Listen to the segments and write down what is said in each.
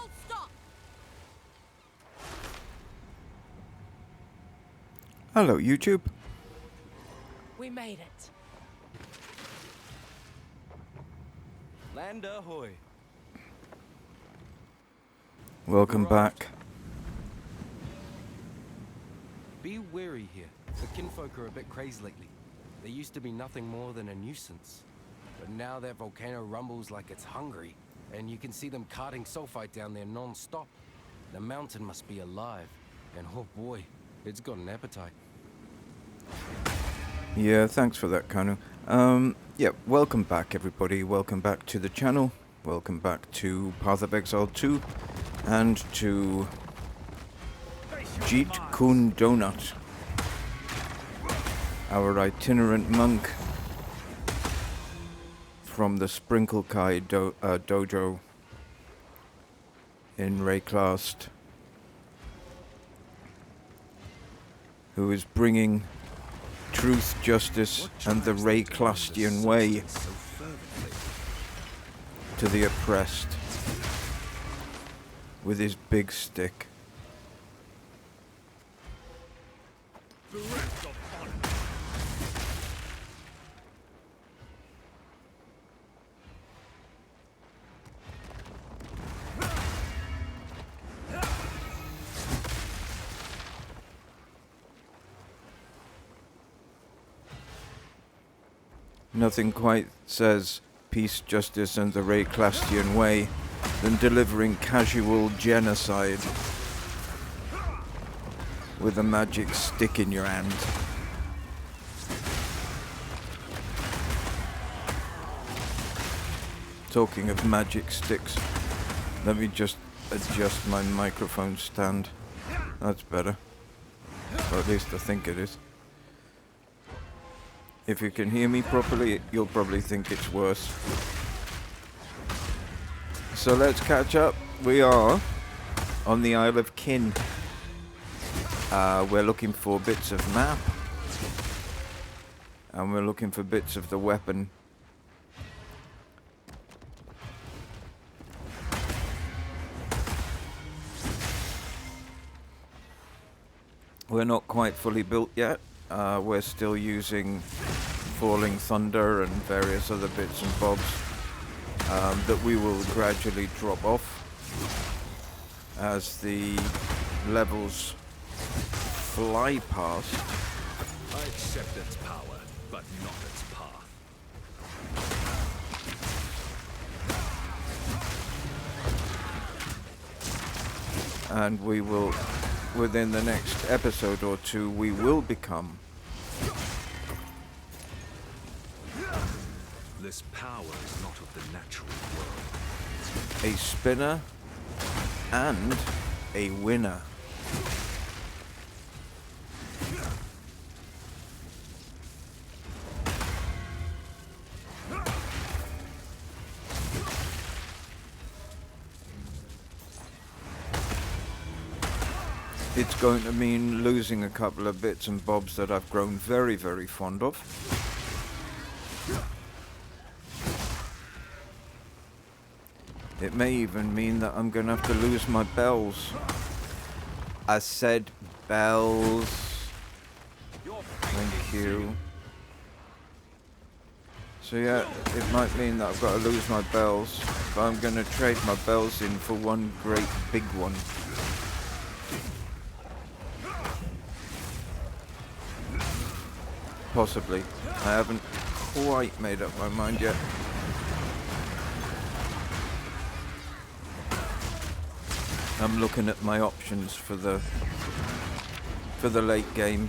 Full stop. Hello, YouTube. We made it. Land ahoy. Welcome back. Be wary here. The kinfolk are a bit crazed lately. They used to be nothing more than a nuisance. But now that volcano rumbles like it's hungry, and you can see them carting sulfite down there non-stop. The mountain must be alive. And oh boy, it's got an appetite. Yeah, thanks for that, Kanu. Yeah, welcome back, everybody. Welcome back to the channel. Welcome back to Path of Exile 2 and to Jeet Kun Donut, our itinerant monk from the Sprinkle Kai Dojo in Wraeclast, who is bringing truth, justice, and the Wraeclastian way to the oppressed with his big stick. Nothing quite says peace, justice, and the Wraeclastian way than delivering casual genocide with a magic stick in your hand. Talking of magic sticks, let me just adjust my microphone stand. That's better. Or at least I think it is. If you can hear me properly, you'll probably think it's worse. So let's catch up. We are on the Isle of Kin. We're looking for bits of map. And we're looking for bits of the weapon. We're not quite fully built yet. We're still using Falling Thunder and various other bits and bobs that we will gradually drop off as the levels fly past. I accept its power, but not its path. And we will, within the next episode or two, we will become This power is not of the natural world. a spinner and a winner. It's going to mean losing a couple of bits and bobs that I've grown very, very fond of. It may even mean that I'm going to have to lose my bells. I said bells. Thank you. So yeah, it might mean that I've got to lose my bells, but I'm going to trade my bells in for one great big one. Possibly. I haven't quite made up my mind yet. I'm looking at my options for the late game.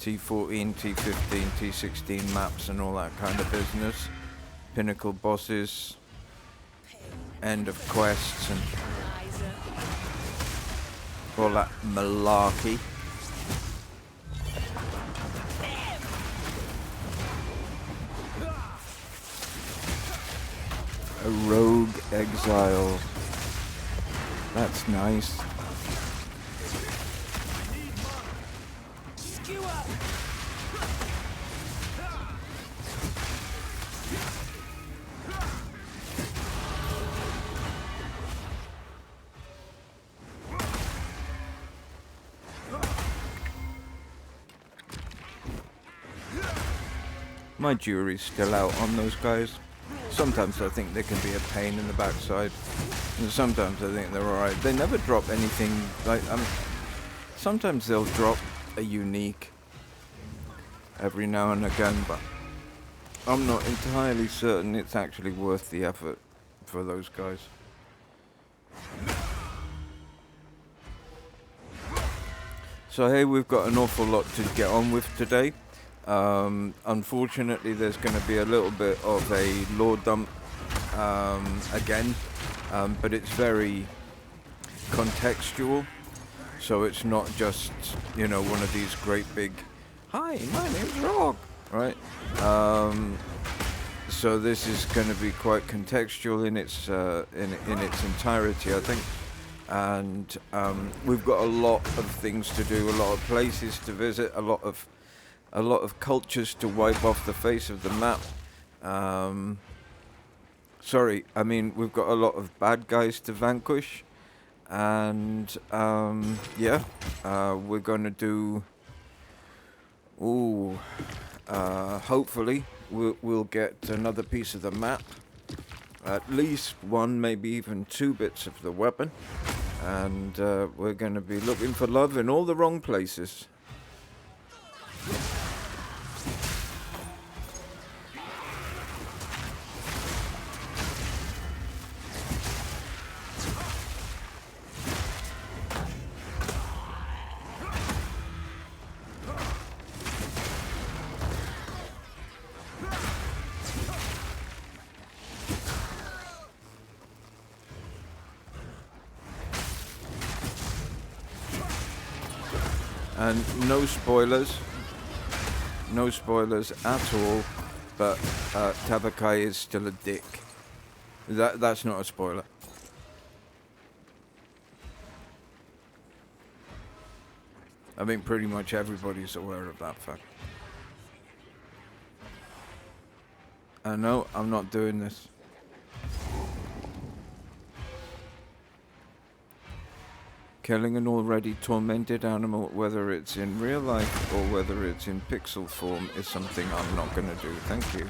T14, T15, T16 maps and all that kind of business. Pinnacle bosses. End of quests and all that malarkey. A rogue exile. That's nice. My jury's still out on those guys. Sometimes I think they can be a pain in the backside, and sometimes I think they're alright. They never drop anything like, sometimes they'll drop a unique every now and again, but I'm not entirely certain it's actually worth the effort for those guys. So hey, we've got an awful lot to get on with today. Unfortunately, there's going to be a little bit of a lore dump again, but it's very contextual, so it's not just, you know, one of these great big, "Hi, my name's Rock," right? So this is going to be quite contextual in its entirety, I think. And we've got a lot of things to do, a lot of places to visit, a lot of cultures to wipe off the face of the map. Sorry, I mean, we've got a lot of bad guys to vanquish, and yeah, we're gonna do. Hopefully we'll get another piece of the map, at least one, maybe even 2 bits of the weapon, and we're going to be looking for love in all the wrong places. And no spoilers at all, but Tavakai is still a dick. That's not a spoiler. I think pretty much everybody's aware of that fact. No, I'm not doing this. Killing an already tormented animal, whether it's in real life or whether it's in pixel form, is something I'm not going to do. Thank you.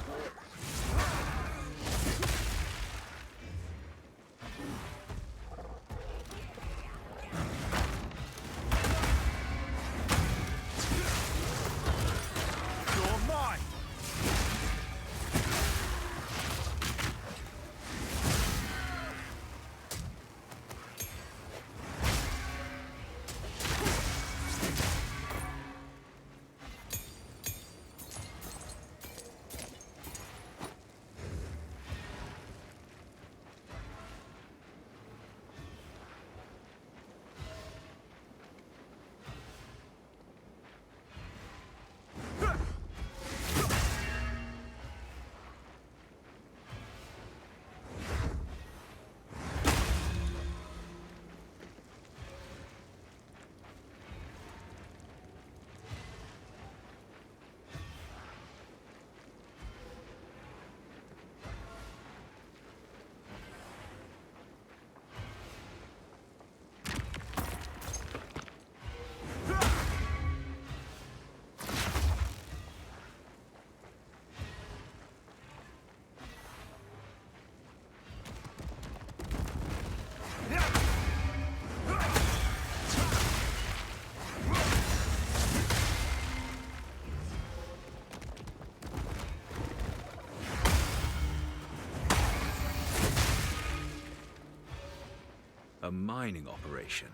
A mining operation,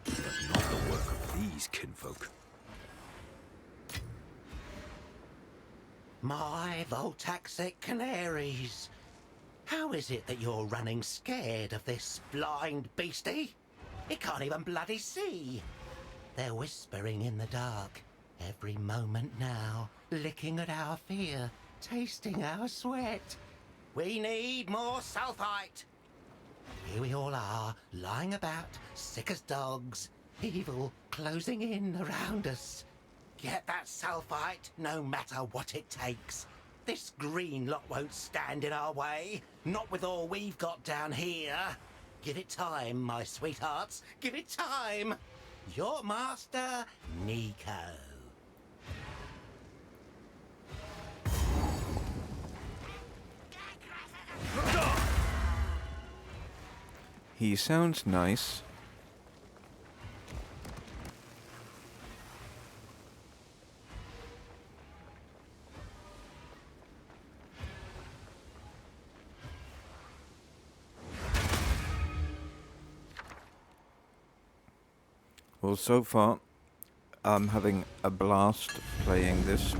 but not the work of these kinfolk. My Voltaxic canaries. How is it that you're running scared of this blind beastie? It can't even bloody see. They're whispering in the dark, every moment now, licking at our fear, tasting our sweat. We need more sulfite. Here we all are, lying about, sick as dogs, evil closing in around us. Get that sulfite, no matter what it takes. This green lot won't stand in our way, not with all we've got down here. Give it time, my sweethearts, give it time. Your master, Nico. He sounds nice. Well, so far, I'm having a blast playing this.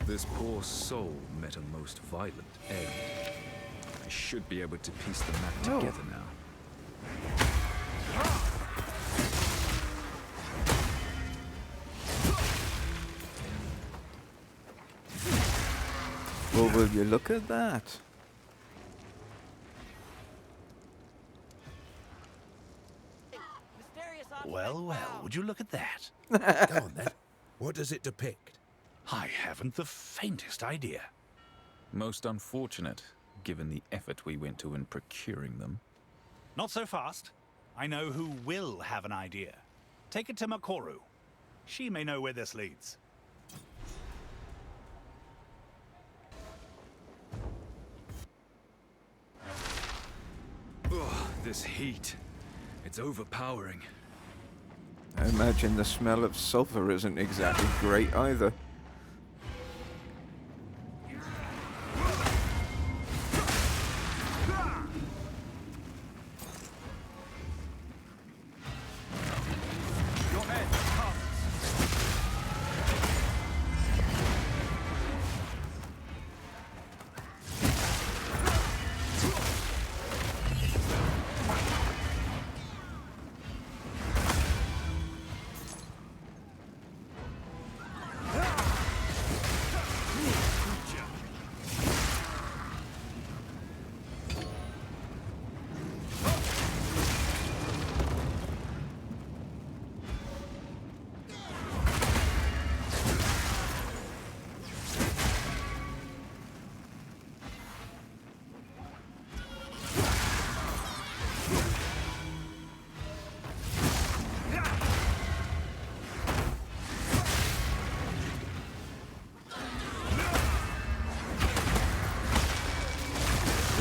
This poor soul met a most violent end. I should be able to piece the map together now. Well, will you look at that? Well, well, would you look at that? Go on then. What does it depict? I haven't the faintest idea. Most unfortunate, given the effort we went to in procuring them. Not so fast. I know who will have an idea. Take it to Makoru. She may know where this leads. Ugh, this heat. It's overpowering. I imagine the smell of sulfur isn't exactly great either.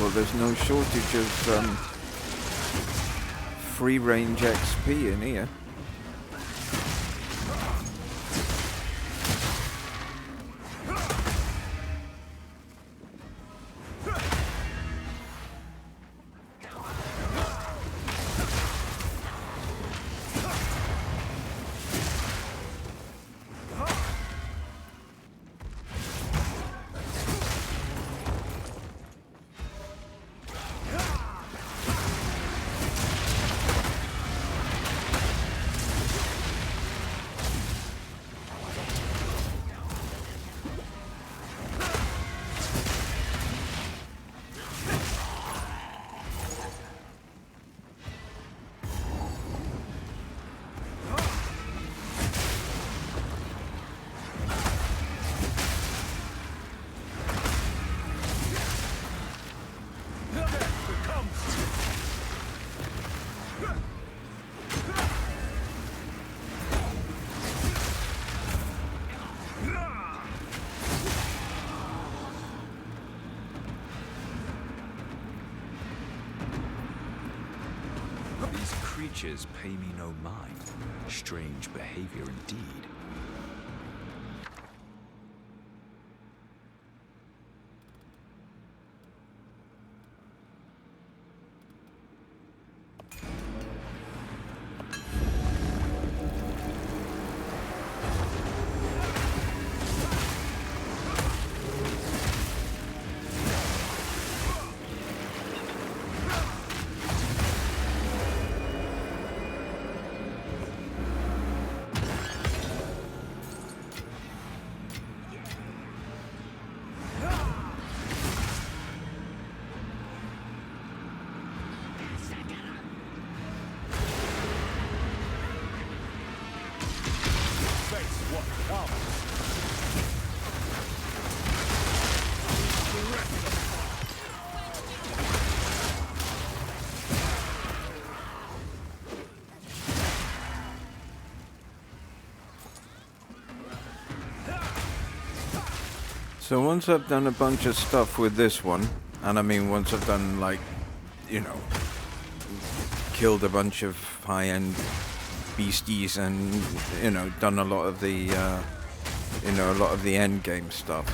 Well, there's no shortage of free range XP in here. creatures pay me no mind. Strange behavior indeed. So once I've done a bunch of stuff with this one, and I mean once I've done, like, you know, killed a bunch of high-end beasties and, you know, done a lot of the, a lot of the end game stuff,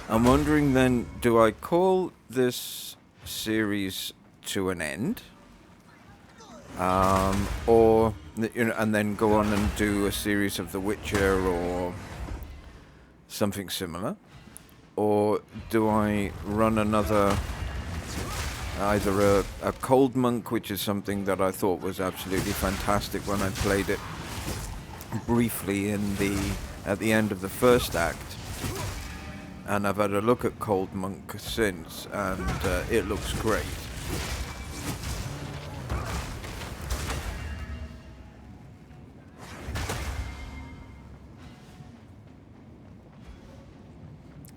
I'm wondering then, do I call this series to an end? Or, you know, and then go on and do a series of The Witcher or something similar? Or do I run another, either a Cold Monk, which is something that I thought was absolutely fantastic when I played it briefly at the end of the first act, and I've had a look at Cold Monk since, and it looks great.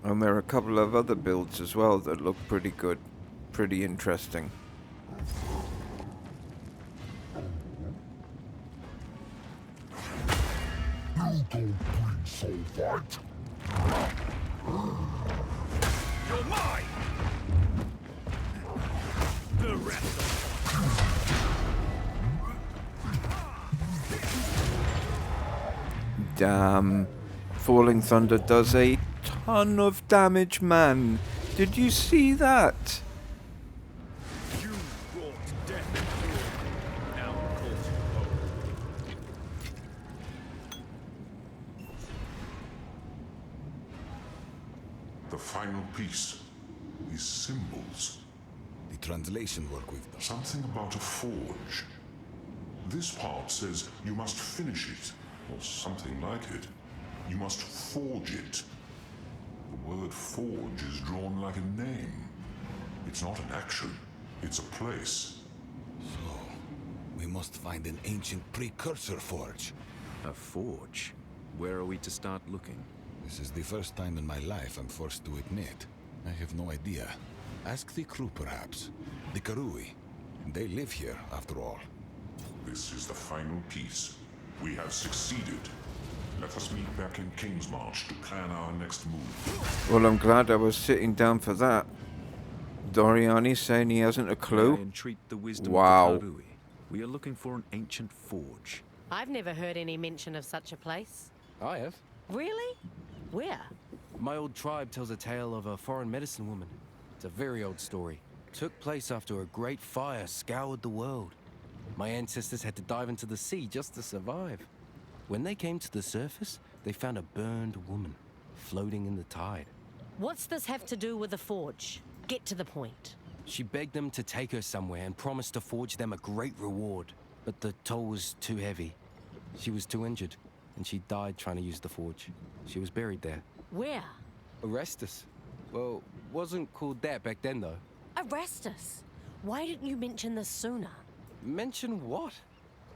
And there are a couple of other builds as well that look pretty good, pretty interesting. You don't bring soul fight. You're mine! The rest of Damn. Falling Thunder does a ton of damage, man. Did you see that? you brought death and cruel. Now call to home. The final piece. These symbols. The translation work we've done. Something about a forge. This part says you must finish it, or something like it. You must forge it. The word forge is drawn like a name. It's not an action, it's a place. So, we must find an ancient precursor forge. A forge? Where are we to start looking? This is the first time in my life I'm forced to admit. I have no idea. Ask the crew, perhaps. The Karui. They live here, after all. This is the final piece. We have succeeded. Let us meet back in Kingsmarch to plan our next move. Well, I'm glad I was sitting down for that. Doriani saying he hasn't a clue. I entreat the wisdom Wow. of the Karui. We are looking for an ancient forge. I've never heard any mention of such a place. I have. Really? Where? My old tribe tells a tale of a foreign medicine woman. It's a very old story. Took place after a great fire scoured the world. My ancestors had to dive into the sea just to survive. When they came to the surface, they found a burned woman floating in the tide. What's this have to do with the forge? Get to the point. She begged them to take her somewhere and promised to forge them a great reward. But the toll was too heavy. She was too injured, and she died trying to use the forge. She was buried there. Where? ARASTUS. Well, wasn't called that back then, though. ARASTUS. Why didn't you mention this sooner? Mention what?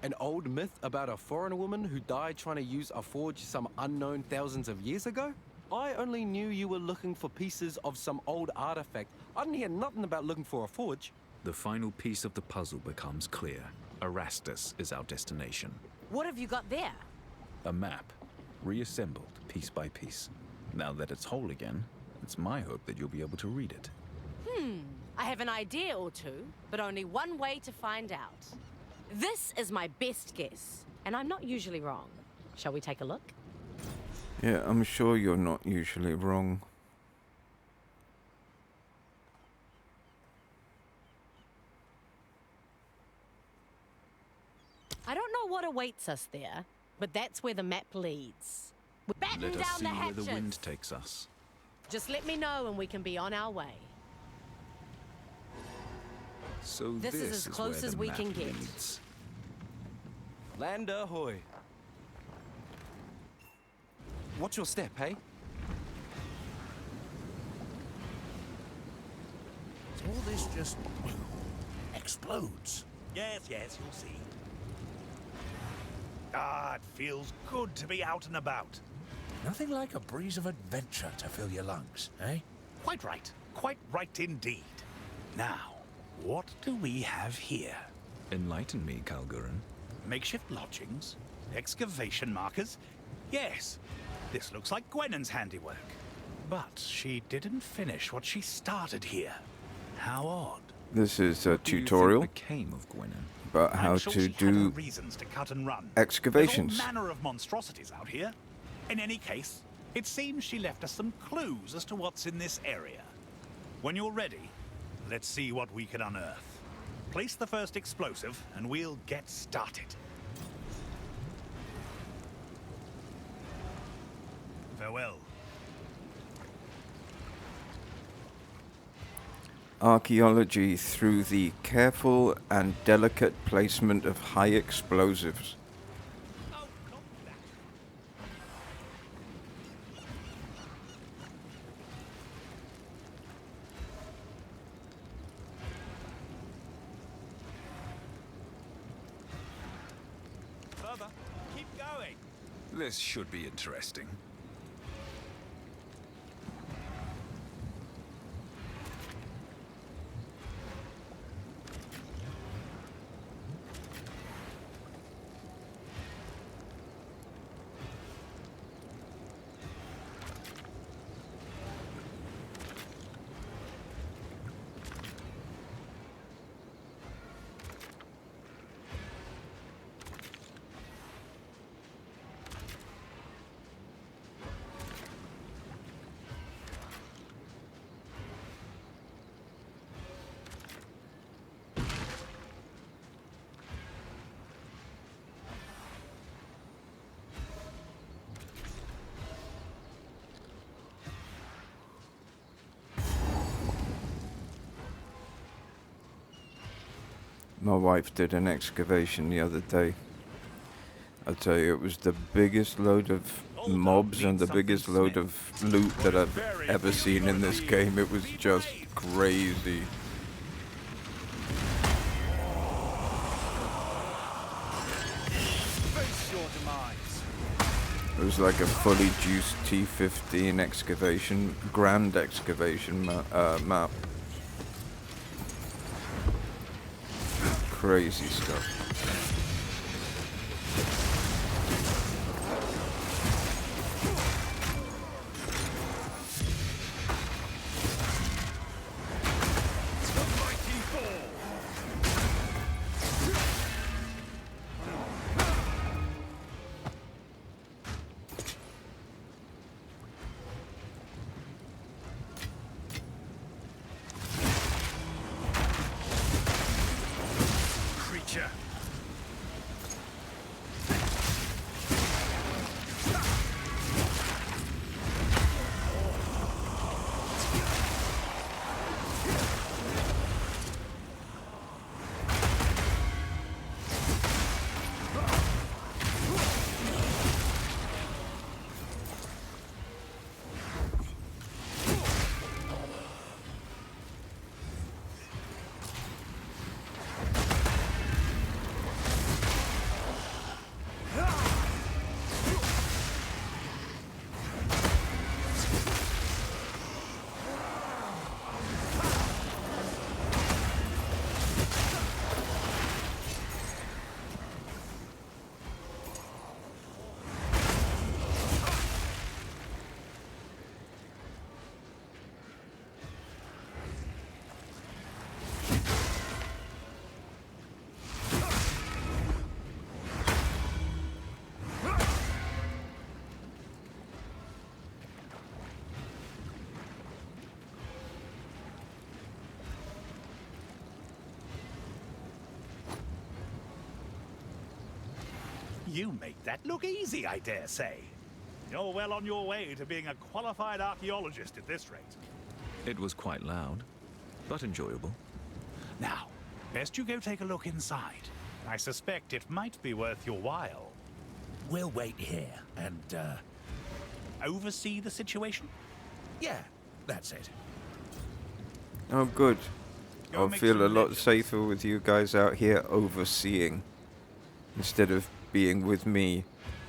An old myth about a foreign woman who died trying to use a forge some unknown thousands of years ago? I only knew you were looking for pieces of some old artifact. I didn't hear nothing about looking for a forge. The final piece of the puzzle becomes clear. ARASTUS is our destination. What have you got there? A map, reassembled piece by piece. Now that it's whole again, it's my hope that you'll be able to read it. I have an idea or two, but only one way to find out. This is my best guess, and I'm not usually wrong. Shall we take a look? Yeah, I'm sure you're not usually wrong. I don't know what awaits us there, but that's where the map leads. We're batting Let us down see the where hatches. the wind takes us. Just let me know and we can be on our way. So This is as close where as the we map can get. leads. Land ahoy. Watch your step, hey? So all this just explodes. Yes, yes, you'll see. Ah, it feels good to be out and about. Nothing like a breeze of adventure to fill your lungs, eh? Quite right. Quite right indeed. Now, what do we have here? Enlighten me, Kalgurin. Makeshift lodgings? Excavation markers? Yes. This looks like Gwennon's handiwork. But she didn't finish what she started here. How odd. This is a What do you think tutorial became of Gwennon? about how I'm sure to she had her do reasons to cut and run. excavations. There's all manner of monstrosities out here. In any case, it seems she left us some clues as to what's in this area. When you're ready, let's see what we can unearth. Place the first explosive, and we'll get started. Farewell. Archaeology through the careful and delicate placement of high explosives. Further. Keep going. This should be interesting. My wife did an excavation the other day. I tell you, it was the biggest load of mobs and the biggest load of loot that I've ever seen in this game. It was just crazy. Face your demise. It was like a fully juiced T15 excavation, grand excavation map. Crazy stuff. You make that look easy, I dare say. You're well on your way to being a qualified archaeologist at this rate. It was quite loud, but enjoyable. Now, best you go take a look inside. I suspect it might be worth your while. We'll wait here and, Oversee the situation? yeah, that's it. Oh, good. Go I'll make feel some a lot legends. safer with you guys out here overseeing, instead of being with me,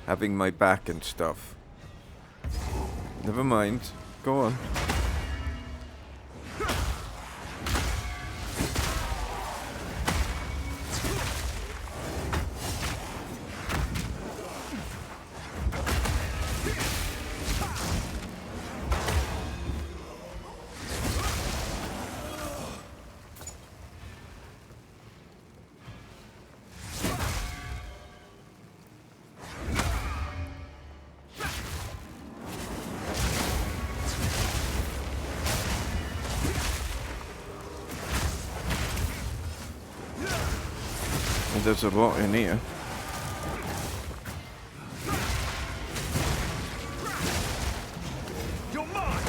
having my back and stuff. Never mind. Go on. There's a lot in here. You're mine!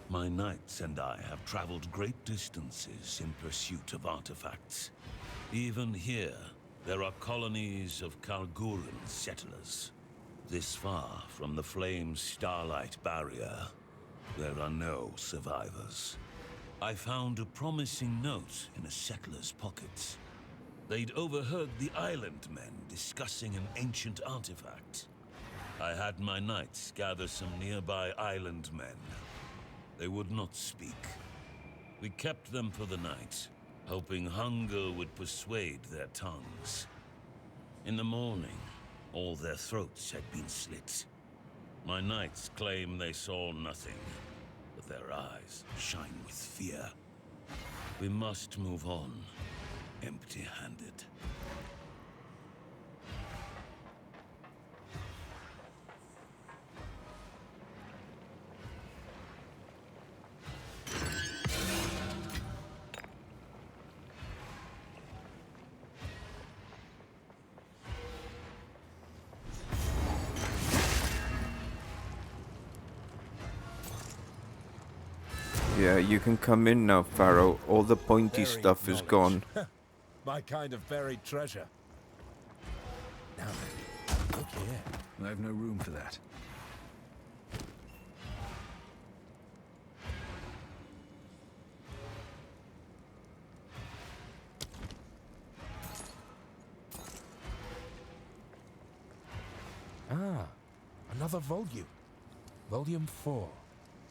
My knights and I have traveled great distances in pursuit of artifacts. Even here, there are colonies of Kalguran settlers. This far from the Flame's starlight barrier, there are no survivors. I found a promising note in a settler's pockets. They'd overheard the island men discussing an ancient artifact. I had my knights gather some nearby island men. They would not speak. We kept them for the night, hoping hunger would persuade their tongues. In the morning, all their throats had been slit. My knights claim they saw nothing, but their eyes shine with fear. We must move on, empty-handed. Yeah, you can come in now, Pharaoh. All the pointy Very stuff is gone. My kind of buried treasure. Now then, look here. I have no room for that. Ah, another volume. Volume 4.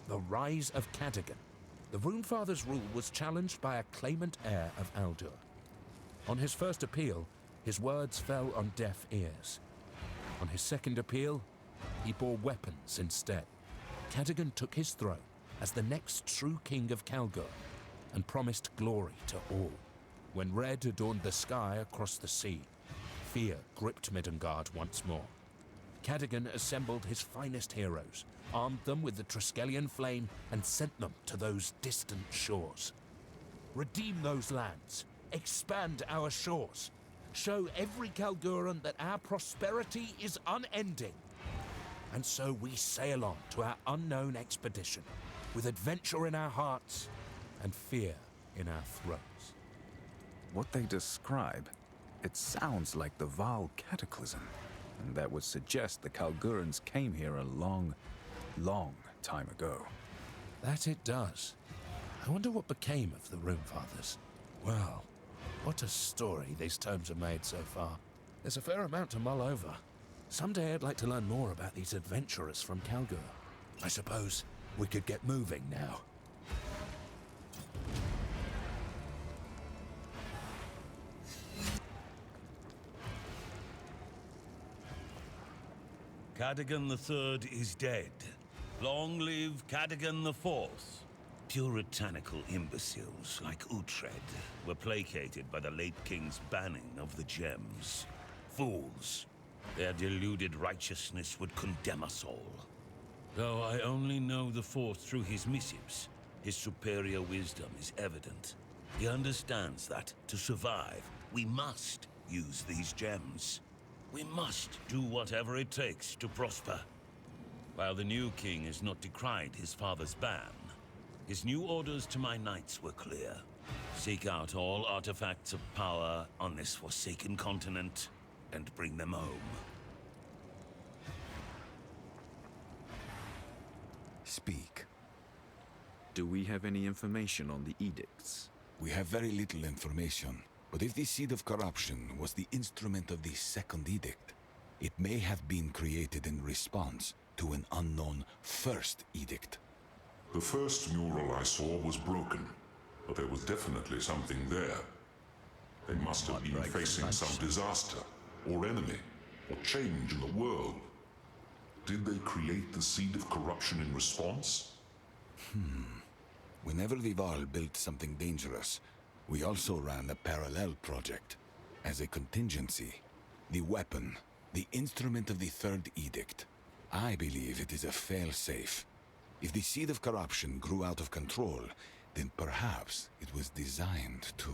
The Rise of Cadogan. The Runefather's rule was challenged by a claimant heir of Aldur. On his first appeal, his words fell on deaf ears. On his second appeal, he bore weapons instead. Cadogan took his throne as the next true king of Kalgur and promised glory to all. When red adorned the sky across the sea, fear gripped Midgard once more. Cadogan assembled his finest heroes, armed them with the Triskelion flame, and sent them to those distant shores. Redeem those lands, expand our shores, show every Kalguran that our prosperity is unending. And so we sail on to our unknown expedition, with adventure in our hearts and fear in our throats. What they describe, it sounds like the Vaal Cataclysm. And that would suggest the Kalgurans came here a long time ago. That it does. I wonder what became of the Runefathers. Well, what a story these tomes are made so far. There's a fair amount to mull over. Someday I'd like to learn more about these adventurers from Kalgur. I suppose we could get moving now. Cadogan III is dead. Long live Cadogan IV. Puritanical imbeciles like Uhtred were placated by the late king's banning of the gems. Fools. Their deluded righteousness would condemn us all. Though I only know the Fourth through his missives, his superior wisdom is evident. He understands that, to survive, we must use these gems. We must do whatever it takes to prosper. While the new king has not decried his father's ban, his new orders to my knights were clear. Seek out all artifacts of power on this forsaken continent and bring them home. Speak. Do we have any information on the edicts? We have very little information, but if the Seed of Corruption was the instrument of the Second Edict, it may have been created in response to an unknown First Edict. The first mural I saw was broken, but there was definitely something there. They must have been facing some disaster, or enemy, or change in the world. Did they create the Seed of Corruption in response? Whenever the Varl built something dangerous, we also ran a parallel project. As a contingency, the weapon, the instrument of the Third Edict. I believe it is a fail-safe. If the Seed of Corruption grew out of control, then perhaps it was designed to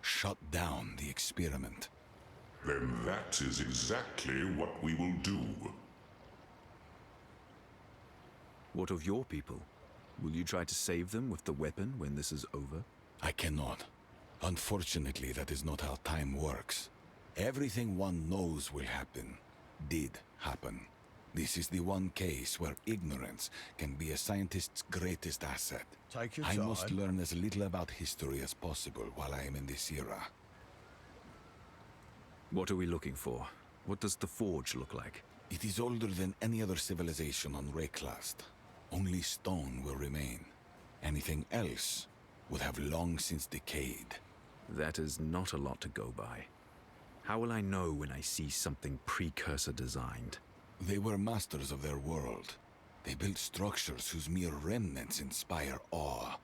shut down the experiment. Then that is exactly what we will do. What of your people? Will you try to save them with the weapon when this is over? I cannot. Unfortunately, that is not how time works. Everything one knows will happen, did happen. This is the one case where ignorance can be a scientist's greatest asset. Take your I time. must learn as little about history as possible while I am in this era. What are we looking for? What does the forge look like? It is older than any other civilization on Wraeclast. Only stone will remain. Anything else would have long since decayed. That is not a lot to go by. How will I know when I see something precursor designed? They were masters of their world. They built structures whose mere remnants inspire awe.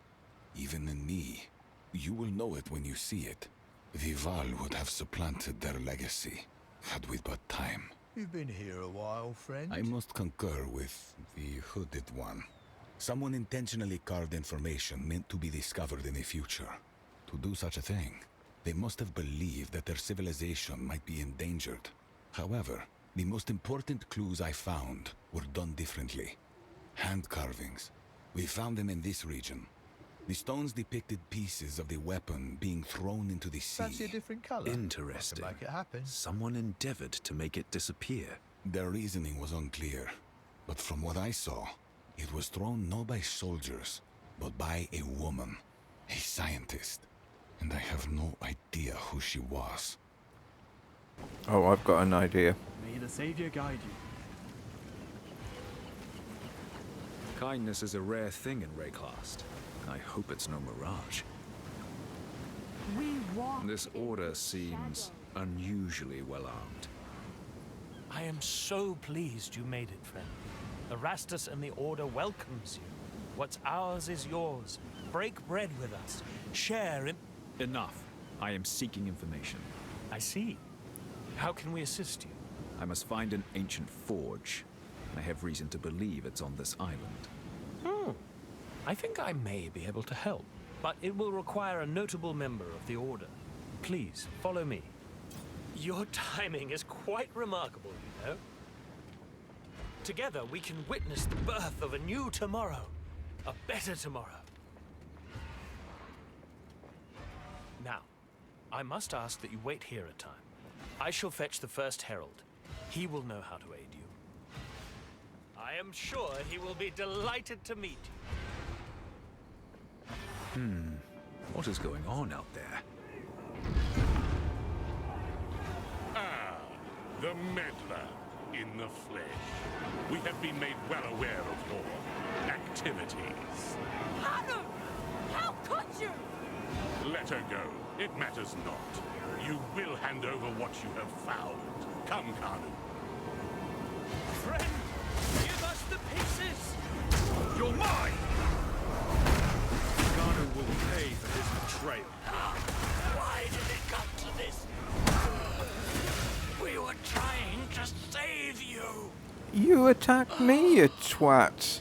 Even in me. You will know it when you see it. The Val would have supplanted their legacy, had we but time. You've been here a while, friend. I must concur with the hooded one. Someone intentionally carved information meant to be discovered in the future. To do such a thing, they must have believed that their civilization might be endangered. However, the most important clues I found were done differently. Hand carvings. We found them in this region. The stones depicted pieces of the weapon being thrown into the sea. Fancy a different color? Interesting. I can make it happen. Someone endeavored to make it disappear. Their reasoning was unclear, but from what I saw, it was thrown not by soldiers, but by a woman, a scientist, and I have no idea who she was. Oh, I've got an idea. May the Savior guide you. Kindness is a rare thing in Wraeclast. I hope it's no mirage. We walk This order seems unusually well armed. I am so pleased you made it, friend. ARASTUS and the Order welcomes you. What's ours is yours. Break bread with us. Share in... Enough. I am seeking information. I see. How can we assist you? I must find an ancient forge. I have reason to believe it's on this island. I think I may be able to help, but it will require a notable member of the Order. Please, follow me. Your timing is quite remarkable, you know. Together, we can witness the birth of a new tomorrow. A better tomorrow. Now, I must ask that you wait here a time. I shall fetch the first herald. He will know how to aid you. I am sure he will be delighted to meet you. What is going on out there? Ah, the meddler in the flesh. We have been made well aware of your activities. Hanu! How could you? Let her go. It matters not. You will hand over what you have found. Come, Kanu. Friend, give us the pieces! You're mine! Garner will pay for his betrayal. Why did it come to this? We were trying to save you. You attacked me, you twat.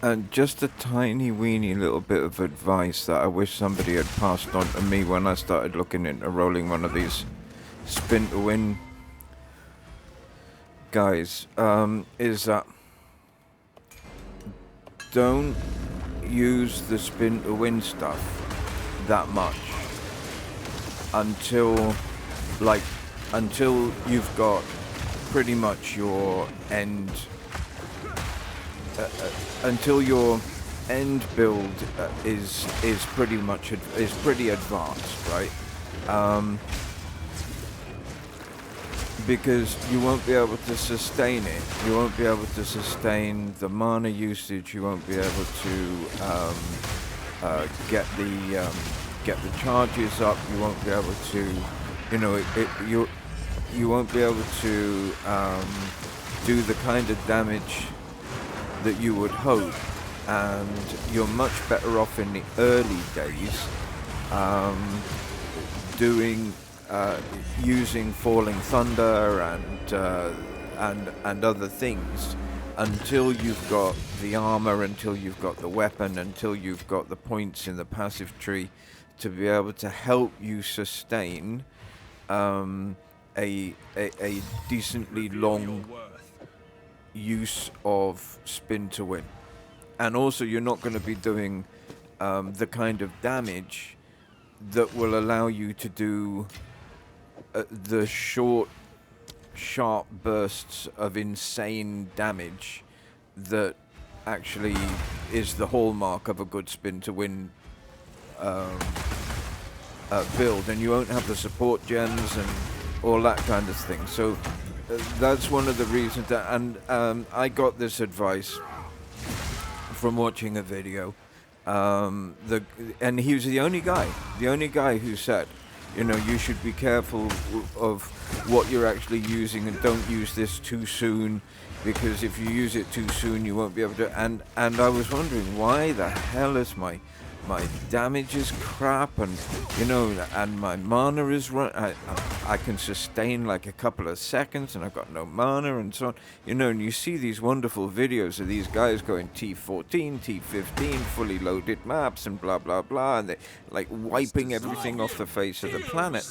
And just a tiny weeny little bit of advice that I wish somebody had passed on to me when I started looking into rolling one of these spin to win guys, is that don't use the spin to win stuff that much until you've got pretty much your end until your end build is pretty advanced, right? Because you won't be able to sustain it. You won't be able to sustain the mana usage. You won't be able to get the charges up. You won't be able to, you won't be able to do the kind of damage that you would hope, and you're much better off in the early days using Falling Thunder and other things until you've got the armor, until you've got the weapon, until you've got the points in the passive tree to be able to help you sustain a decently long use of spin to win. And also you're not going to be doing the kind of damage that will allow you to do the short, sharp bursts of insane damage that actually is the hallmark of a good spin to win build. And you won't have the support gems and all that kind of thing. So that's one of the reasons that, and I got this advice from watching a video, and he was the only guy who said, you know, you should be careful of what you're actually using and don't use this too soon, because if you use it too soon you won't be able to. And I was wondering, why the hell is my damage is crap, and you know, and my mana is I can sustain like a couple of seconds and I've got no mana and so on, you know. And you see these wonderful videos of these guys going T14, T15, fully loaded maps and blah blah blah, and they like wiping everything off the face of the planet.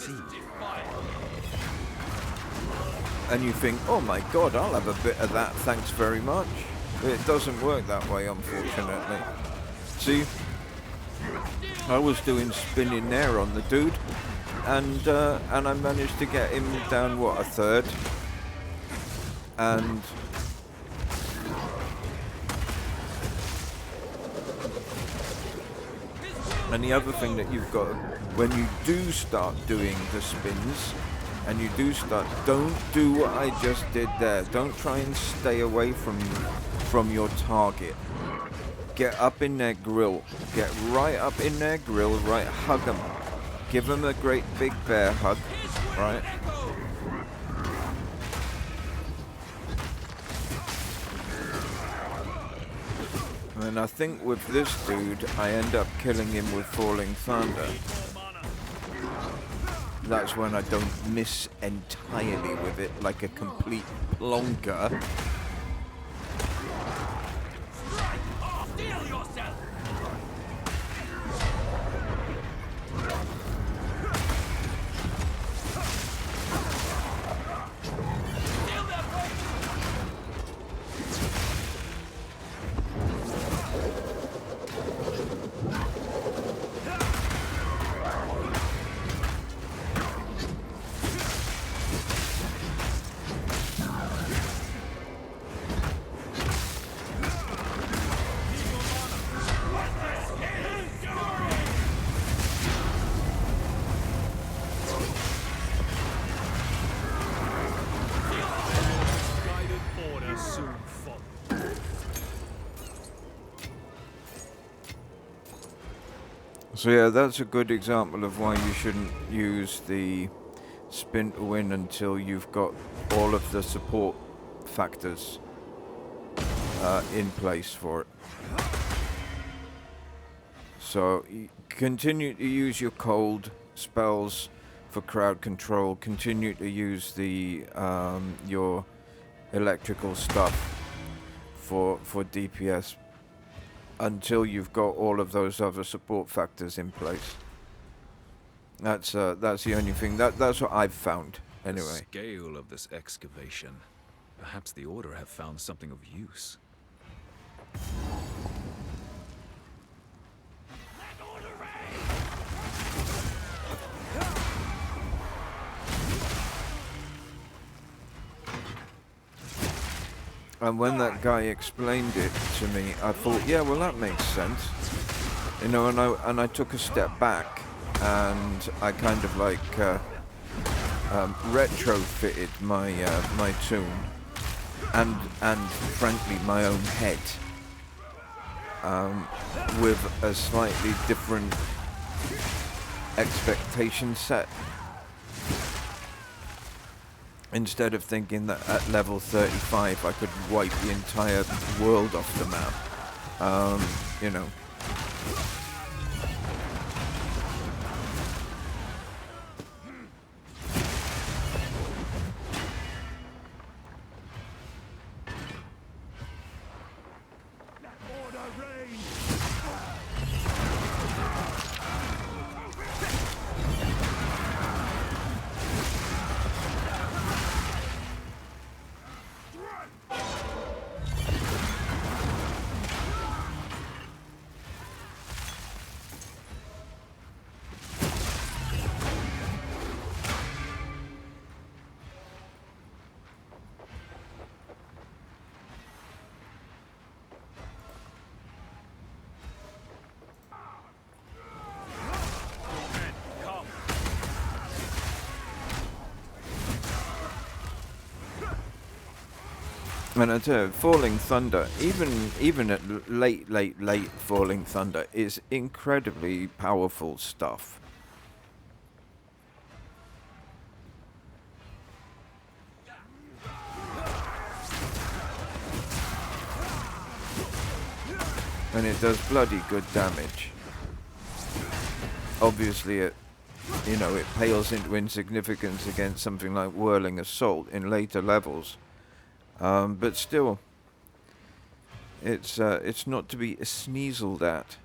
And you think, oh my god, I'll have a bit of that, thanks very much. But it doesn't work that way, unfortunately. See, I was doing spinning there on the dude, and I managed to get him down, what, a third. And the other thing that you've got, when you do start doing the spins, and you do start, don't do what I just did there. Don't try and stay away from your target. Get up in their grill. Get right up in their grill, right? Hug them. Give them a great big bear hug, right? And I think with this dude, I end up killing him with Falling Thunder. That's when I don't miss entirely with it, like a complete plonker. So yeah, that's a good example of why you shouldn't use the spin to win until you've got all of the support factors in place for it. So continue to use your cold spells for crowd control. Continue to use the your electrical stuff for DPS. Until you've got all of those other support factors in place. That's the only thing. That's what I've found, anyway. The scale of this excavation. Perhaps the Order have found something of use. And when that guy explained it to me, I thought, yeah, well, that makes sense. You know, and I took a step back, and I kind of like retrofitted my my tune, and frankly my own head, with a slightly different expectation set. Instead of thinking that at level 35 I could wipe the entire world off the map. You know. And I tell you, Falling Thunder, even at late Falling Thunder, is incredibly powerful stuff. And it does bloody good damage. Obviously, it pales into insignificance against something like Whirling Assault in later levels. But still, it's not to be sneezled at.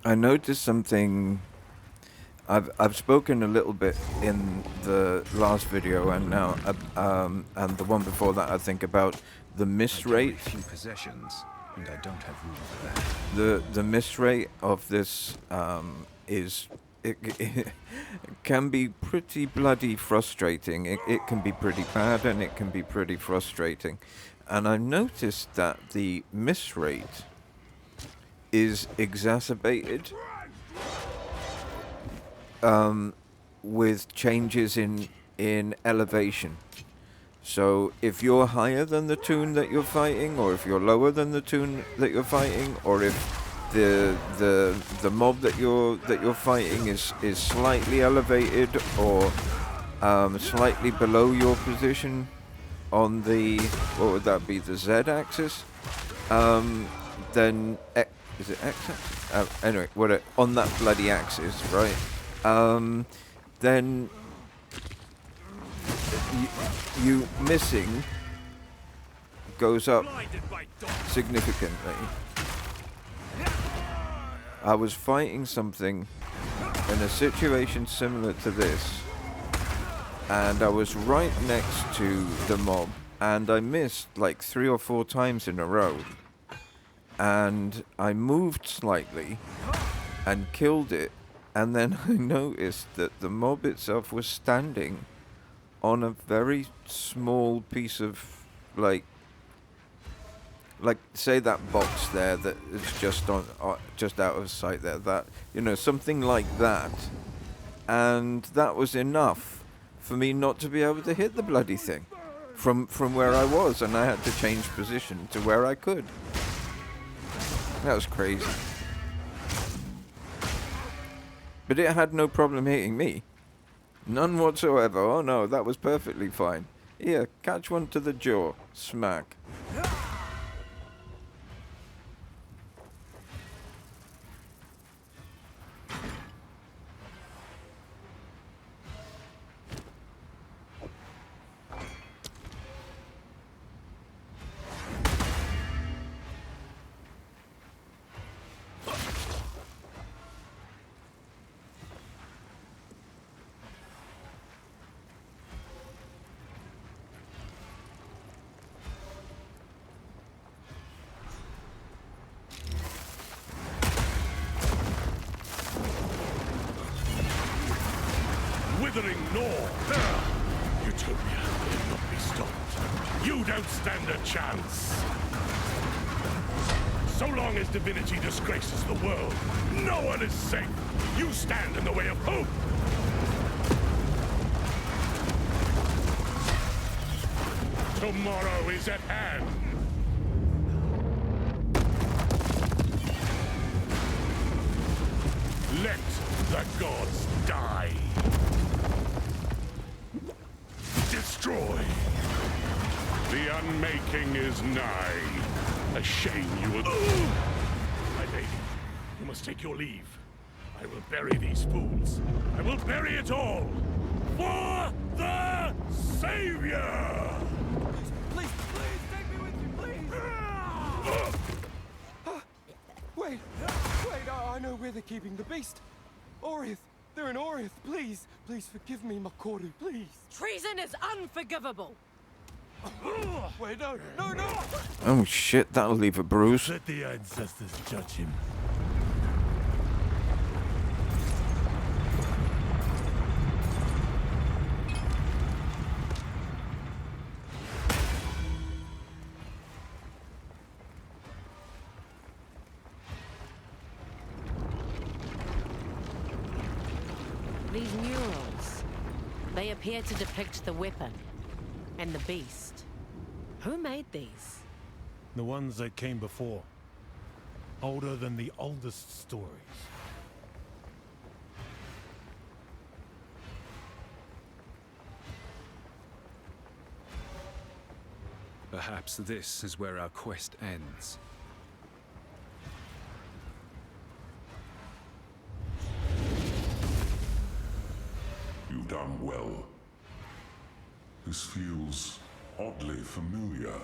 I noticed something. I've spoken a little bit in the last video and now and the one before that, I think, about the miss rate. Few possessions, and I don't have room for that. The miss rate of this is it can be pretty bloody frustrating. It can be pretty bad and it can be pretty frustrating. And I noticed that the miss rate is exacerbated with changes in elevation. So if you're higher than the toon that you're fighting, or if you're lower than the toon that you're fighting, or if the mob that you're fighting is slightly elevated or slightly below your position on the, what would that be, the Z axis, then is it X axis? anyway, on that bloody axis, right? Then you missing goes up significantly. I was fighting something in a situation similar to this, and I was right next to the mob, and I missed like 3 or 4 times in a row, and I moved slightly and killed it, and then I noticed that the mob itself was standing on a very small piece of like say that box there that is just on just out of sight there, that, you know, something like that, and that was enough for me not to be able to hit the bloody thing from where I was, and I had to change position to where I could. That was crazy. But it had no problem hitting me. None whatsoever. Oh no, that was perfectly fine. Here, catch one to the jaw. Smack. Withering gnaw! Utopia cannot be stopped. You don't stand a chance! So long as divinity disgraces the world, no one is safe! You stand in the way of hope! Tomorrow is at hand! Let the gods die! Destroy! The unmaking is nigh. A shame you would... My lady, you must take your leave. I will bury these fools. I will bury it all! For the Savior! Please, take me with you, please! Wait, I know where they're keeping the beast. Orith, they're in Orith, please forgive me, Makoru, please. Treason is unforgivable. Wait, no! Oh shit, that'll leave a bruise. Let the ancestors judge him. These murals, they appear to depict the weapon and the beast. Who made these? The ones that came before. Older than the oldest stories. Perhaps this is where our quest ends. You've done well. This feels oddly familiar.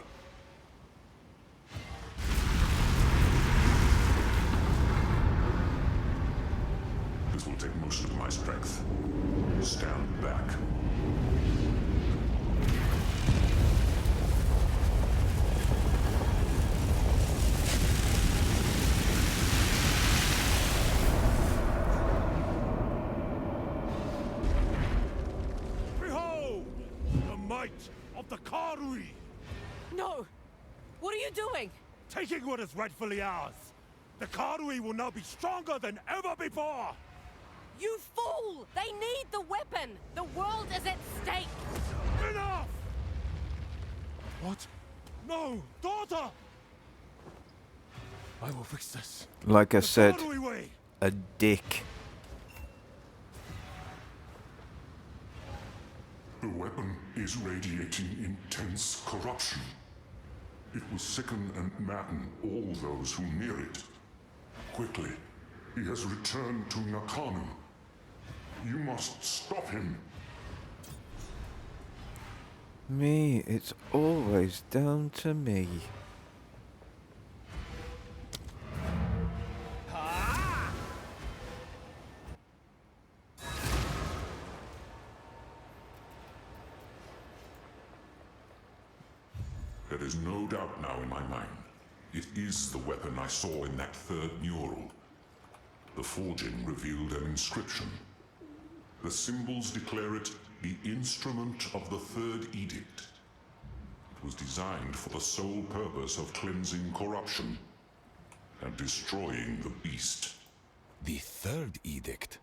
This will take most of my strength. Stand back. Of the Karui! No! What are you doing? Taking what is rightfully ours! The Karui will now be stronger than ever before! You fool! They need the weapon! The world is at stake! Enough! What? No! Daughter! I will fix this. Like I said, Karui way! a dick. The weapon is radiating intense corruption. It will sicken and madden all those who near it. Quickly, He has returned to Nakanu. You must stop him. Me, it's always down to me. There is no doubt now in my mind. It is the weapon I saw in that third mural. The forging revealed an inscription. The symbols declare it the instrument of the third edict. It was designed for the sole purpose of cleansing corruption and destroying the beast. The third edict?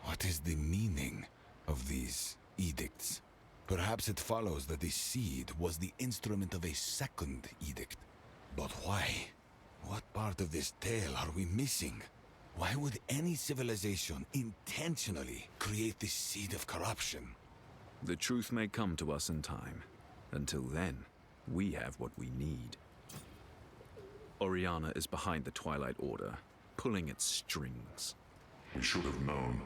What is the meaning of these edicts? Perhaps it follows that the seed was the instrument of a second edict. But why? What part of this tale are we missing? Why would any civilization intentionally create the seed of corruption? The truth may come to us in time. Until then, we have what we need. Oriana is behind the Twilight Order, pulling its strings. We should have known.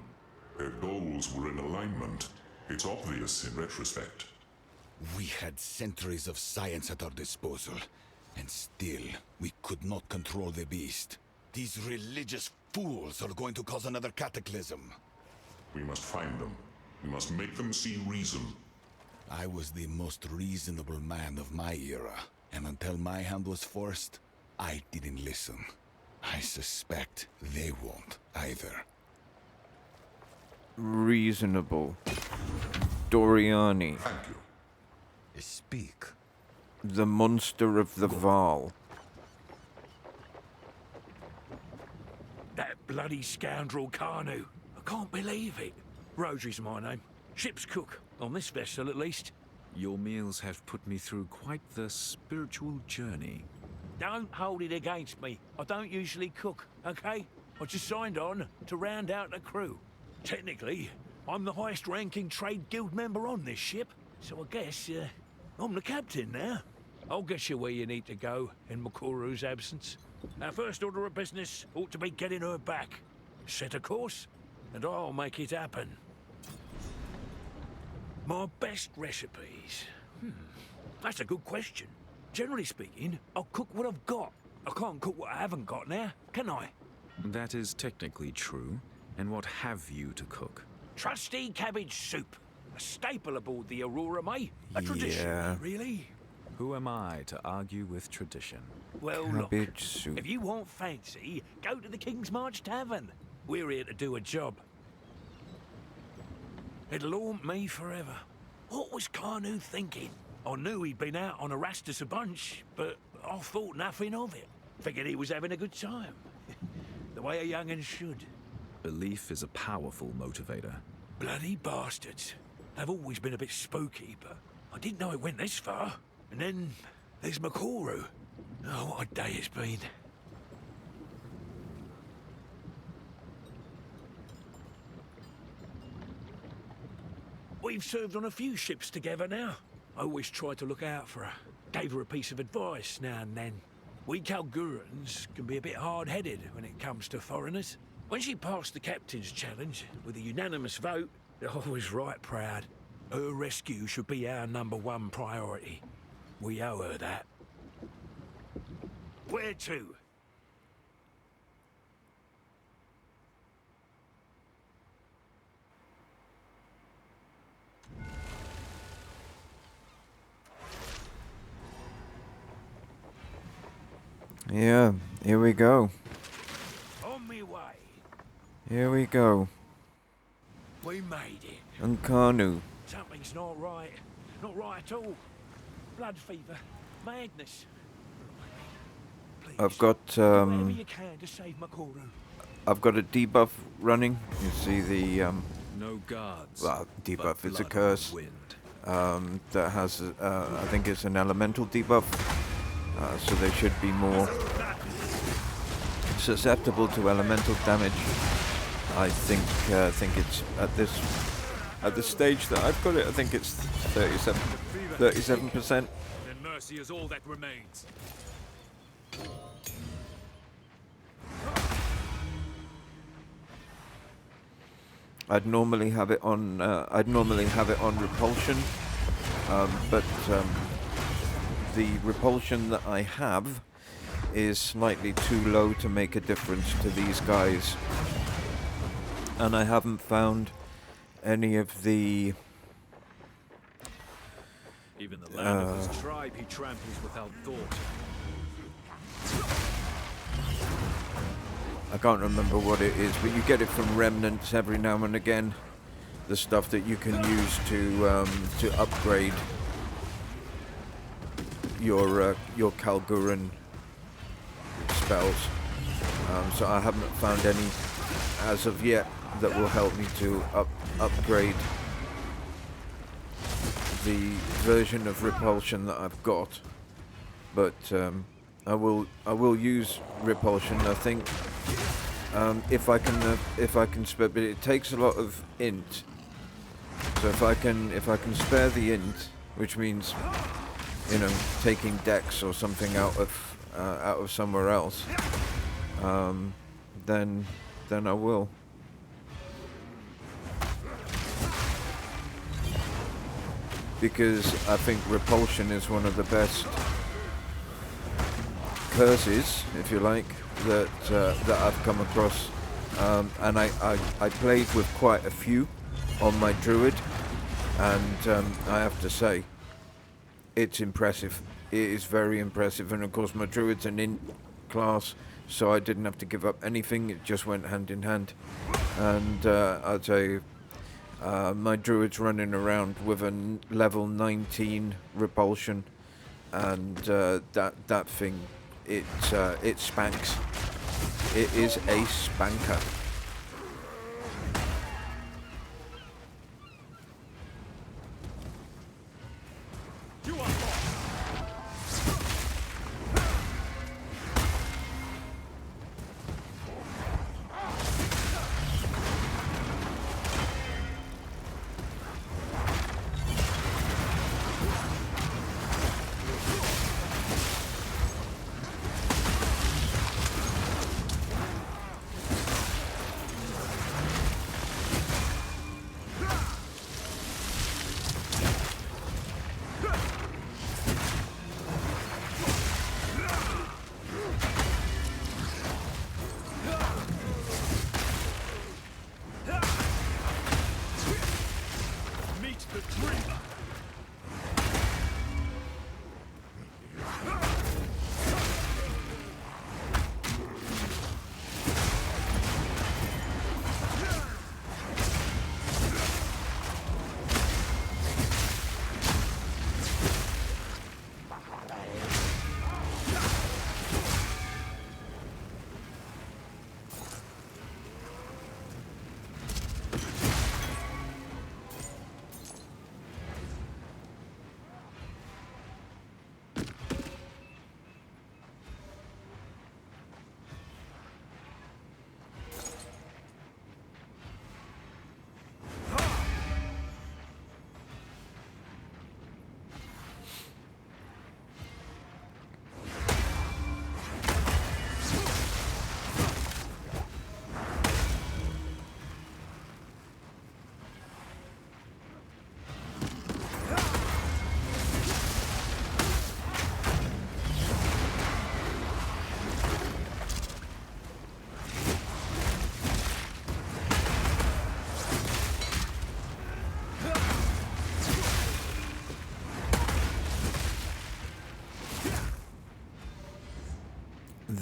Their goals were in alignment. It's obvious in retrospect. We had centuries of science at our disposal, and still we could not control the beast. These religious fools are going to cause another cataclysm. We must find them. We must make them see reason. I was the most reasonable man of my era, and until my hand was forced, I didn't listen. I suspect they won't either. Reasonable. Doriani. Thank you. Speak. The monster of the Val. That bloody scoundrel Kanu. I can't believe it. Rosary's my name. Ship's cook, on this vessel at least. Your meals have put me through quite the spiritual journey. Don't hold it against me. I don't usually cook, okay? I just signed on to round out the crew. Technically, I'm the highest-ranking trade guild member on this ship, so I guess I'm the captain now. I'll get you where you need to go in Makuru's absence. Our first order of business ought to be getting her back. Set a course, and I'll make it happen. My best recipes? That's a good question. Generally speaking, I'll cook what I've got. I can't cook what I haven't got now, can I? That is technically true. And what have you to cook? Trusty cabbage soup. A staple aboard the Aurora, mate. A tradition, really. Who am I to argue with tradition? Well, Cabbage look, soup. if you want fancy, go to the Kingsmarch Tavern. We're here to do a job. It'll haunt me forever. What was Kanu thinking? I knew he'd been out on ARASTUS a bunch, but I thought nothing of it. Figured he was having a good time. The way a young'un should. Belief is a powerful motivator. Bloody bastards. They've always been a bit spooky, but I didn't know it went this far. And then there's Makuru. Oh, what a day it's been. We've served on a few ships together now. I always tried to look out for her. Gave her a piece of advice now and then. We Kalgurans can be a bit hard-headed when it comes to foreigners. When she passed the captain's challenge with a unanimous vote, I was right proud. Her rescue should be our #1 priority. We owe her that. Where to? Yeah, here we go. On me way. Here we go. We made it. And Kanu. Something's not right. Not right at all. Blood fever. Madness. Please, I've got do whatever you can to save Makuru. I've got a debuff running. You see the No guards. well, debuff but is a blood curse. wind. That has I think it's an elemental debuff. So they should be more susceptible to elemental damage. I think it's at this stage that I've got it. I think it's 37%. Then mercy is all that remains. I'd normally have it on. Repulsion, but the repulsion that I have is slightly too low to make a difference to these guys, and I haven't found any of the. Even the land of his tribe he tramples without thought. I can't remember what it is, but you get it from remnants every now and again. The stuff that you can use to upgrade your Kalguran spells. So I haven't found any as of yet that will help me to upgrade the version of repulsion that I've got. But I will use repulsion. I think if I can spare, but it takes a lot of int. So if I can spare the int, which means, you know, taking dex or something out of somewhere else, then I will. Because I think repulsion is one of the best curses, if you like, that I've come across, and I played with quite a few on my druid, and I have to say, it's impressive. It is very impressive, and of course my druid's an int class, so I didn't have to give up anything. It just went hand in hand, and I'll tell you, my druid's running around with a level 19 repulsion, and that thing, it spanks. It is a spanker.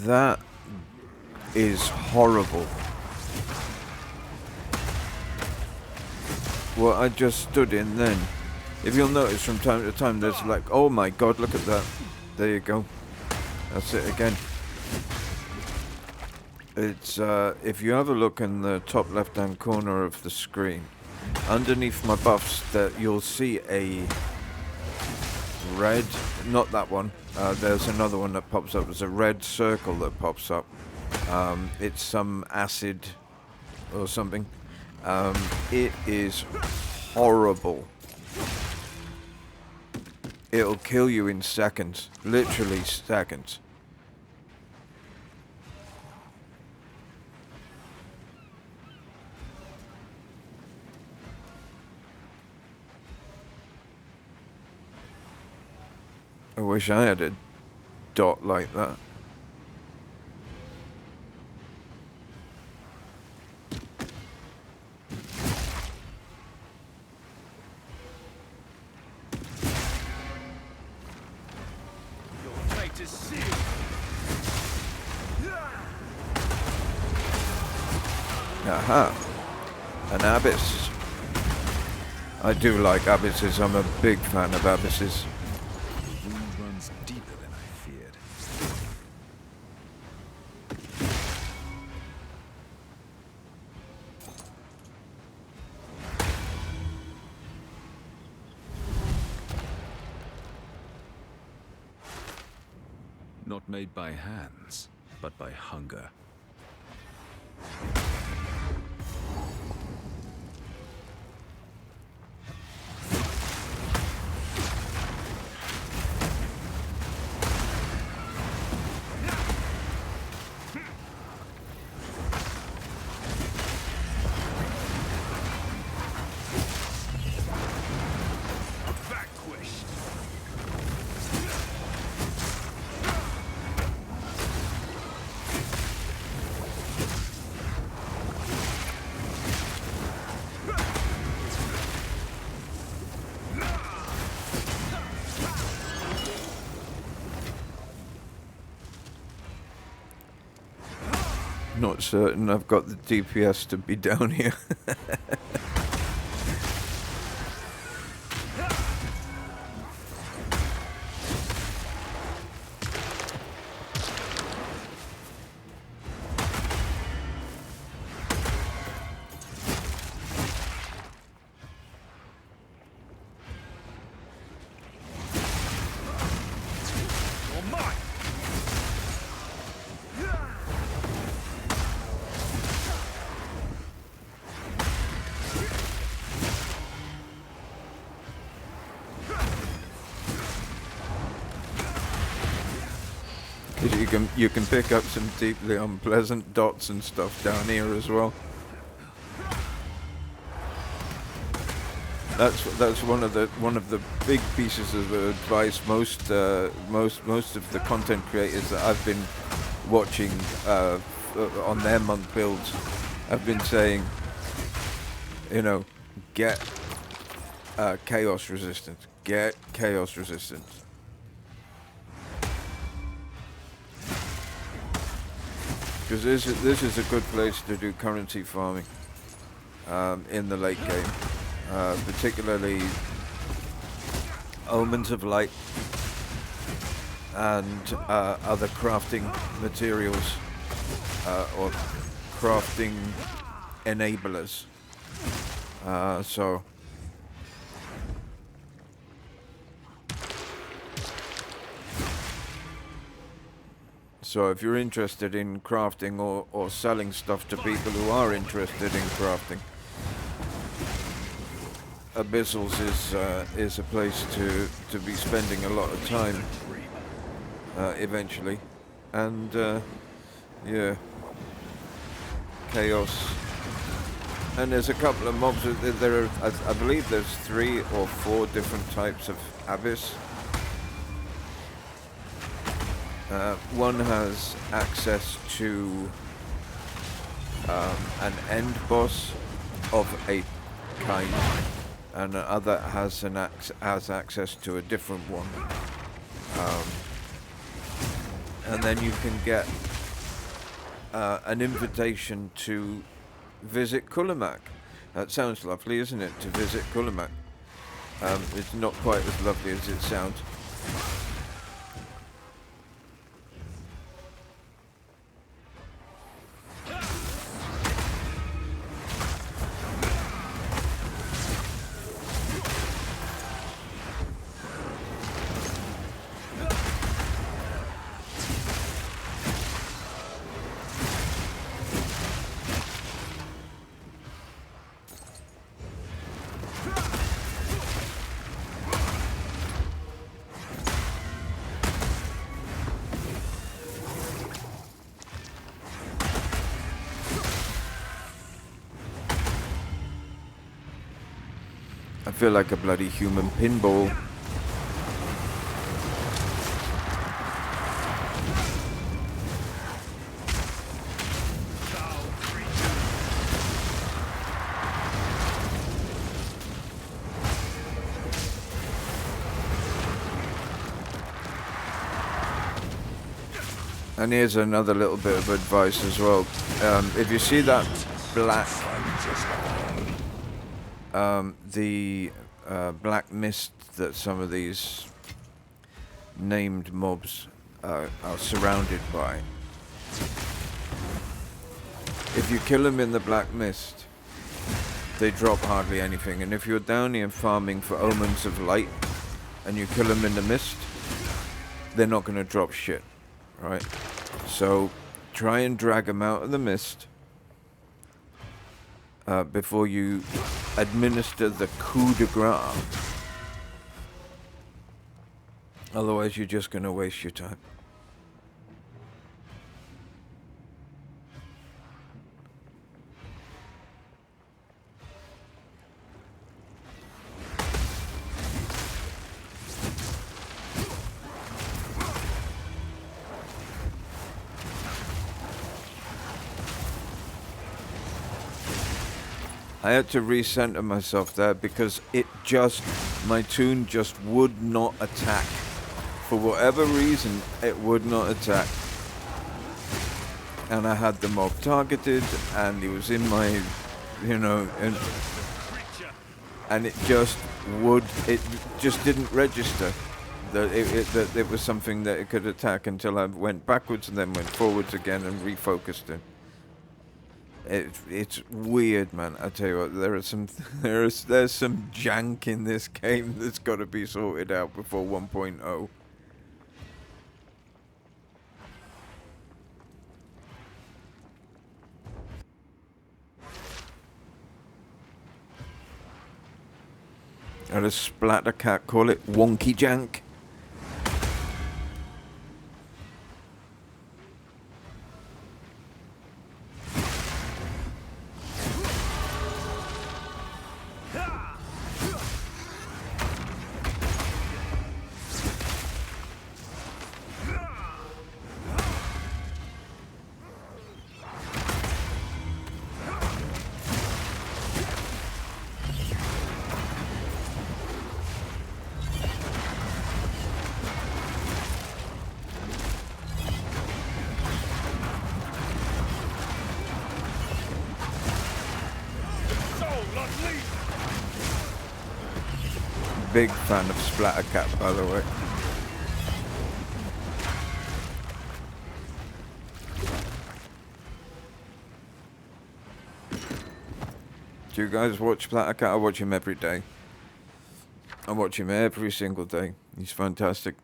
That is horrible. What I just stood in then. If you'll notice from time to time, there's like, oh my god, look at that. There you go. That's it again. It's, if you have a look in the top left-hand corner of the screen, underneath my buffs, that you'll see a red, not that one, there's another one that pops up. There's a red circle that pops up. It's some acid or something. It is horrible. It'll kill you in seconds, literally seconds. I wish I had a dot like that. Your fate is sealed. Aha. An abyss. I do like abysses. I'm a big fan of abysses. The wound runs deeper than I feared. Not made by hands, but by hunger. Not certain I've got the DPS to be down here. You can pick up some deeply unpleasant dots and stuff down here as well. That's one of the big pieces of advice most of the content creators that I've been watching on their month builds have been saying, you know, get chaos resistance, get chaos resistance. Because this is a good place to do currency farming in the late game, particularly Omens of Light and other crafting materials or crafting enablers. So if you're interested in crafting or selling stuff to people who are interested in crafting, Abyssals is a place to be spending a lot of time eventually, and yeah, chaos. And there's a couple of mobs. There are, I believe, there's 3 or 4 different types of abyss. One has access to an end boss of a kind, and the other has access to a different one. And then you can get an invitation to visit Kulamak. That sounds lovely, isn't it? To visit Kulamak. It's not quite as lovely as it sounds. I feel like a bloody human pinball. And here's another little bit of advice as well. If you see that black, black mist that some of these named mobs are surrounded by, if you kill them in the black mist, they drop hardly anything. And if you're down here farming for omens of light and you kill them in the mist, they're not going to drop shit, right? So try and drag them out of the mist before you administer the coup de grace. Otherwise, you're just going to waste your time. I had to recenter myself there because my toon just would not attack. For whatever reason, it would not attack. And I had the mob targeted, and he was in my, and it just didn't register that it was something that it could attack until I went backwards and then went forwards again and refocused it. It's weird, man. I tell you what, there's some jank in this game that's got to be sorted out before 1.0. Or as Splatter Cat call it, wonky jank. Big fan of Splatter Cat, by the way. Do you guys watch Splatter Cat? I watch him every day. I watch him every single day. He's fantastic.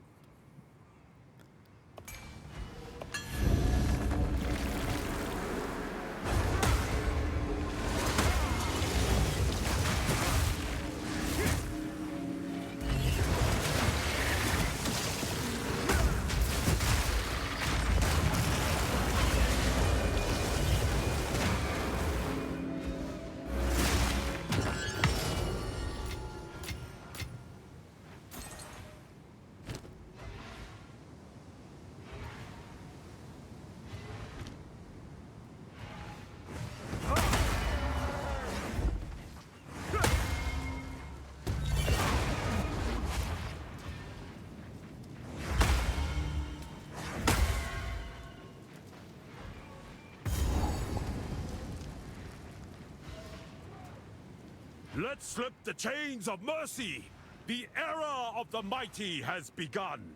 Let's slip the chains of mercy. The era of the mighty has begun.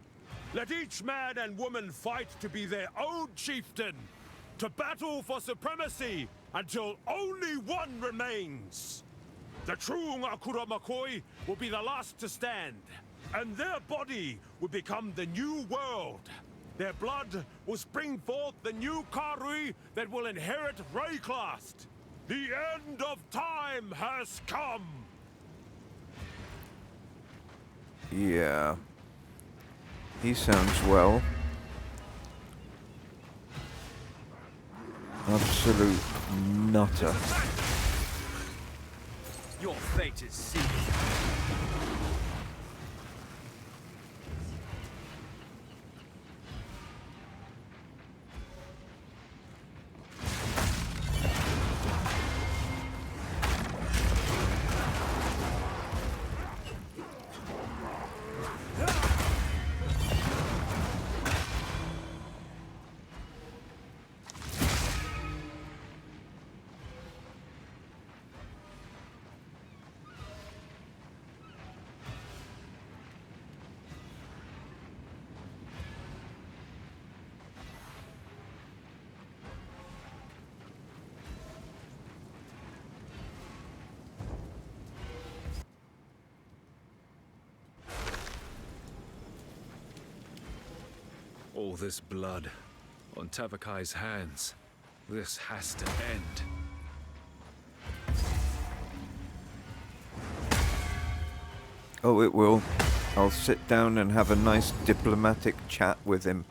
Let each man and woman fight to be their own chieftain, to battle for supremacy until only one remains. The true Ngakura Makoi will be the last to stand, and their body will become the new world. Their blood will spring forth the new Karui that will inherit Wraeclast. The end of time has come! Yeah. He sounds well. Absolute nutter. Your fate is sealed. All this blood on Tavakai's hands. This has to end. Oh, it will. I'll sit down and have a nice diplomatic chat with him.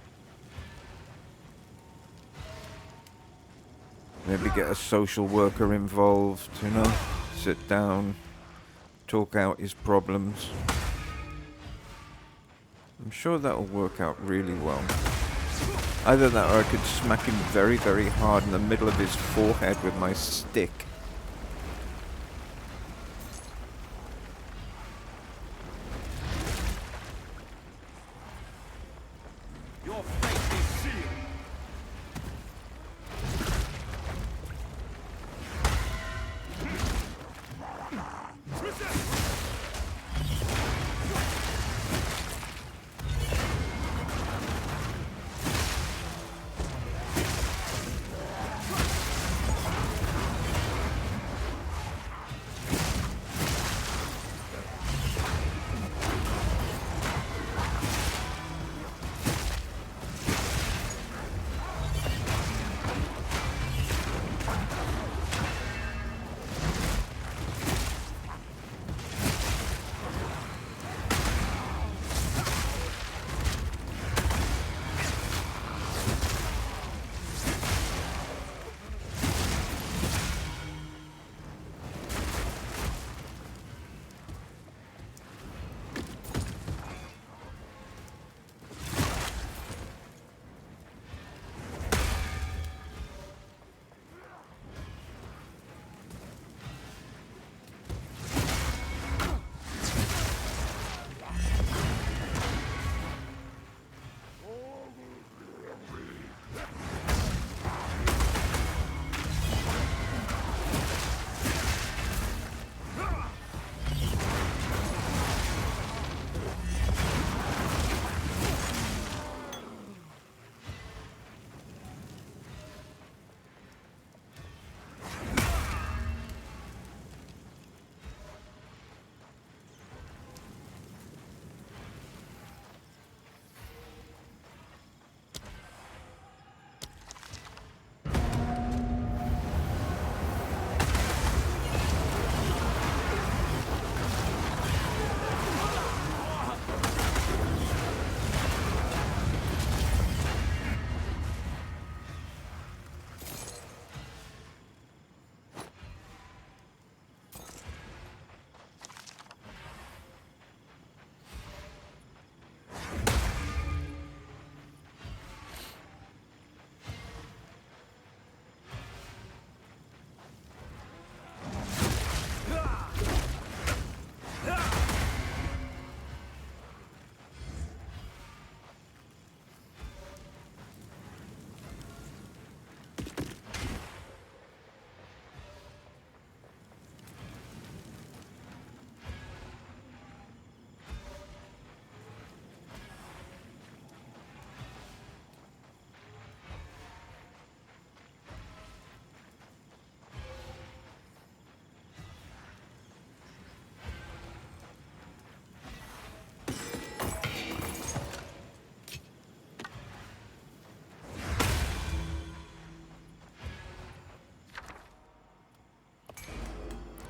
Maybe get a social worker involved, you know? Sit down, talk out his problems. I'm sure that'll work out really well. Either that or I could smack him very, very hard in the middle of his forehead with my stick. Your fate is sealed.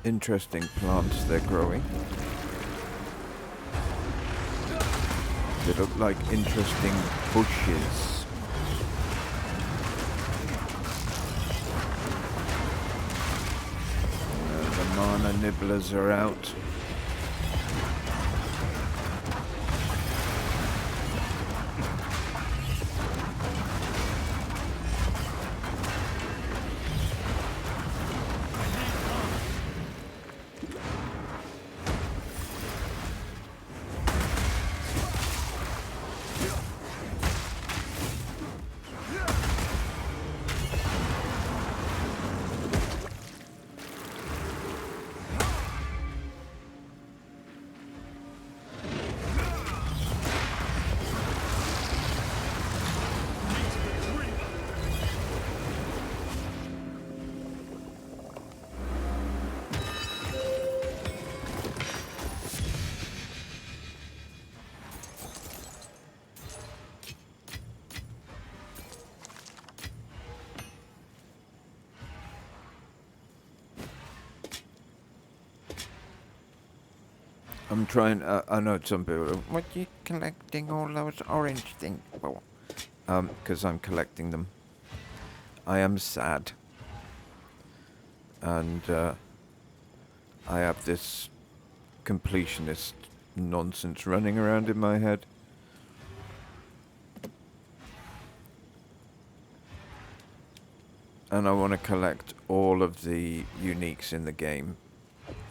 Interesting plants they're growing. They look like interesting bushes. The mana nibblers are out. I'm trying. I know some people. What are you collecting all those orange things for? Because I'm collecting them. I am sad, and I have this completionist nonsense running around in my head. And I want to collect all of the uniques in the game,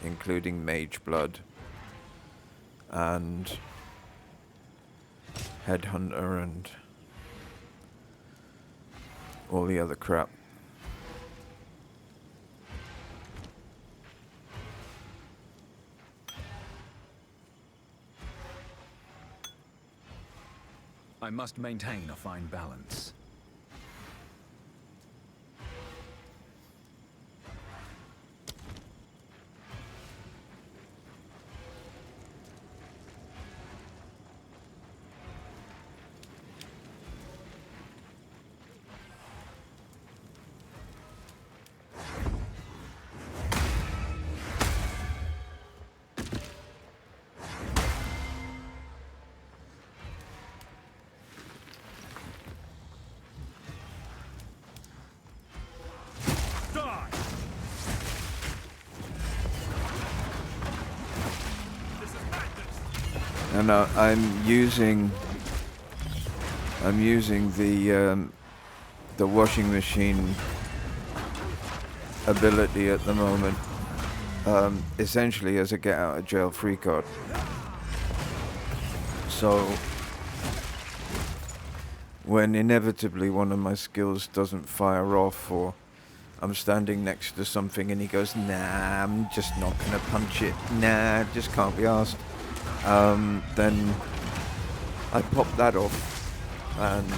including Mage Blood and Headhunter and all the other crap. I must maintain a fine balance. And I'm using the washing machine ability at the moment, essentially as a get out of jail free card. So when inevitably one of my skills doesn't fire off, or I'm standing next to something and he goes, nah, I'm just not gonna punch it, nah, just can't be arsed. Then I pop that off, and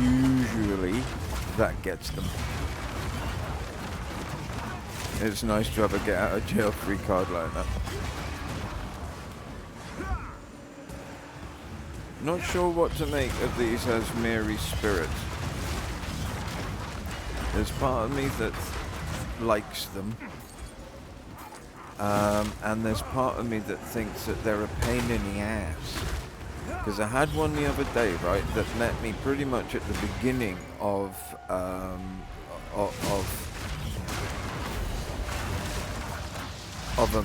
usually that gets them. It's nice to have a get out of jail free card like that. Not sure what to make of these as Mary's spirits. There's part of me that likes them. And there's part of me that thinks that they're a pain in the ass. Because I had one the other day, right, that met me pretty much at the beginning of a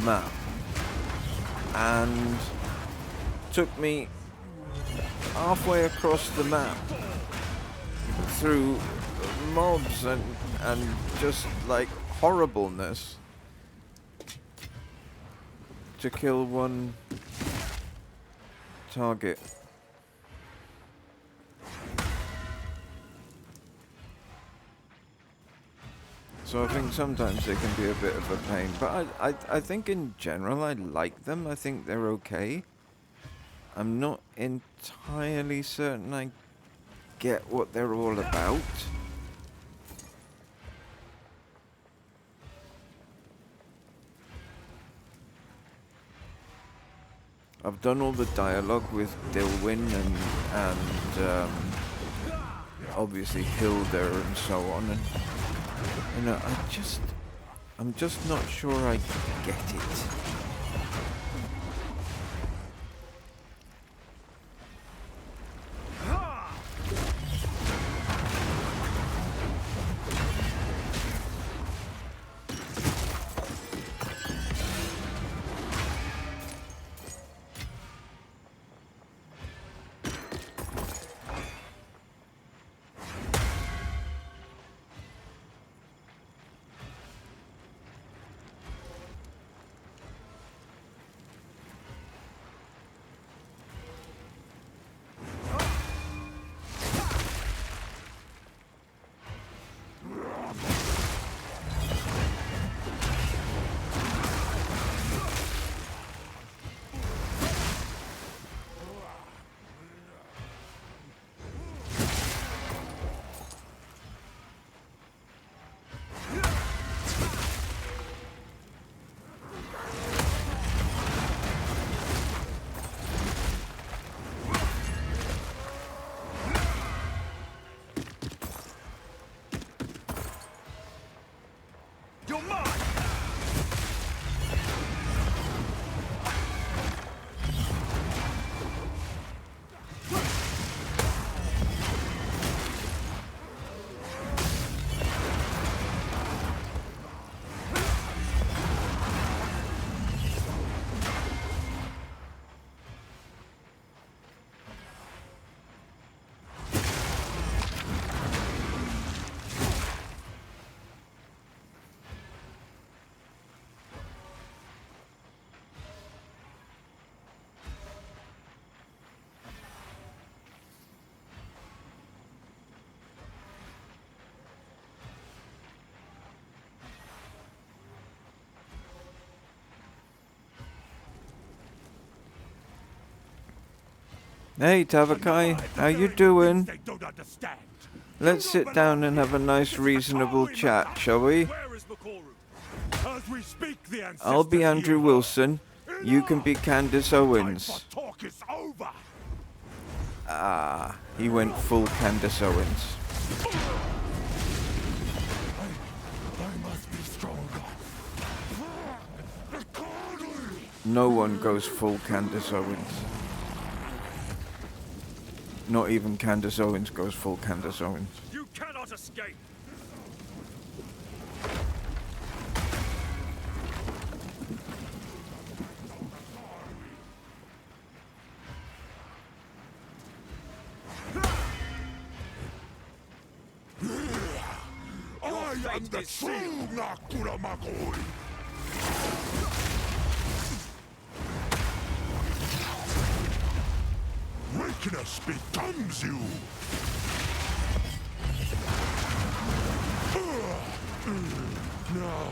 map, and took me halfway across the map through mobs and just like horribleness to kill one target. So I think sometimes they can be a bit of a pain, but I think in general I like them. I think they're okay. I'm not entirely certain I get what they're all about. I've done all the dialogue with Dilwyn and obviously Hilda and so on, and you know, I'm just not sure I get it. Hey Tavakai, how you doing? Let's sit down and have a nice reasonable chat, shall we? As we speak, the I'll be Andrew Wilson. You can be Candace Owens. talk is over. Ah, he went full Candace Owens. I must be stronger. No one goes full Candace Owens. Not even Candace Owens goes full Candace Owens. You cannot escape. I am the true Nakuramakoi. Wraeclast becomes you. Now,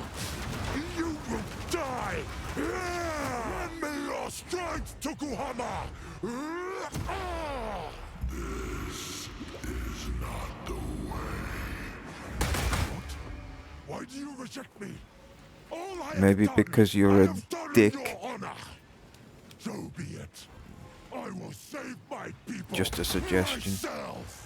you will die. Lend me your strength, Tokuhama. This is not the way. Why do you reject me? All I have Maybe done, because you're I a have done in dick. your honor. So be it. I will save my people. Just a suggestion. Myself.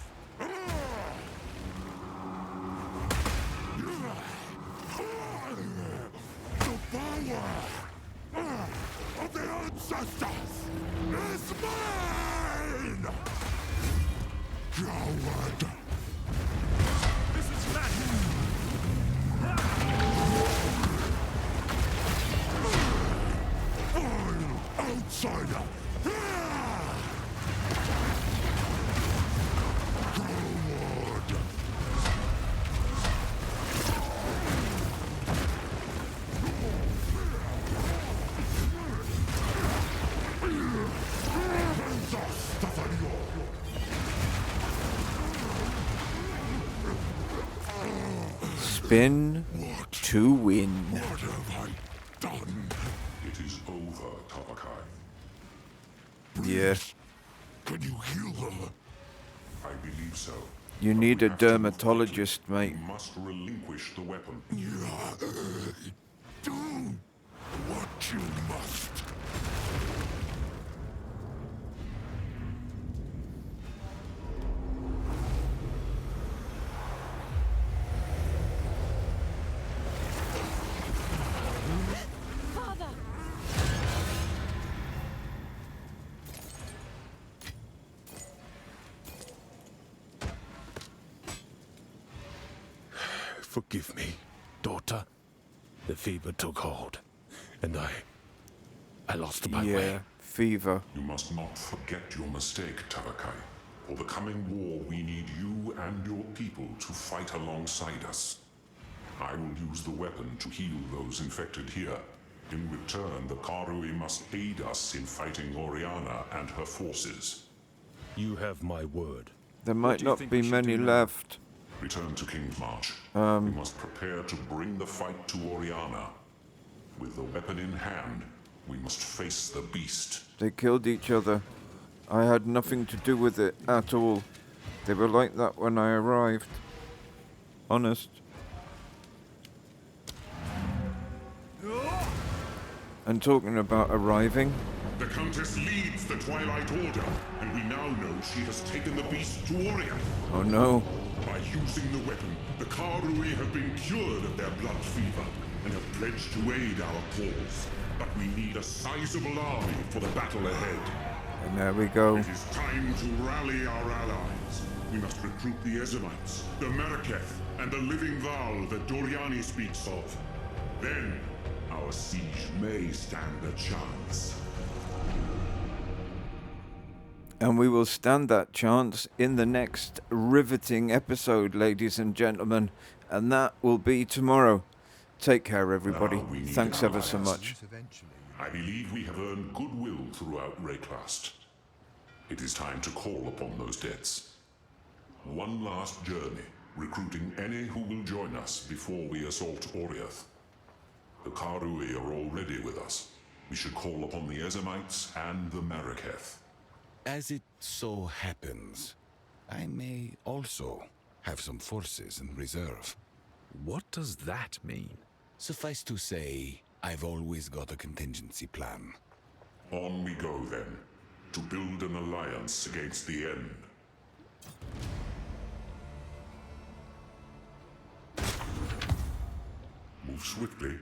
The power of the ancestors is mine. Coward. This is magic. Vile outsider! Coward! Spin to win. What have I done? It is over, Tavakai. Yeah. Can you heal her? I believe so. You need a dermatologist, mate. You must relinquish the weapon. Do what you must. Father! Forgive me, daughter. The fever took hold, and I lost my way. Yeah, fever. You must not forget your mistake, Tavakai. For the coming war, we need you and your people to fight alongside us. I will use the weapon to heal those infected here. In return, the Karui must aid us in fighting Oriana and her forces. You have my word. There might not be many left. Return to Kingsmarch. We must prepare to bring the fight to Oriana. With the weapon in hand, we must face the beast. They killed each other. I had nothing to do with it at all. They were like that when I arrived. Honest. And talking about arriving, The Countess leads the Twilight Order, and we now know she has taken the beast to Oriana. oh no. By using the weapon, the Karui have been cured of their blood fever and have pledged to aid our cause. But we need a sizable army for the battle ahead. And there we go. It is time to rally our allies. We must recruit the Ezemites, the Meraketh, and the living Val that Doriani speaks of. Then, our siege may stand a chance. And we will stand that chance in the next riveting episode, ladies and gentlemen. And that will be tomorrow. Take care, everybody. Now we need Thanks ever so allies. much. I believe we have earned goodwill throughout Wraeclast. It is time to call upon those debts. One last journey, recruiting any who will join us before we assault Oriath. The Karui are already with us. We should call upon the Ezemites and the Meraketh. As it so happens, I may also have some forces in reserve. What does that mean? Suffice to say, I've always got a contingency plan. On we go then, to build an alliance against the end. Move swiftly.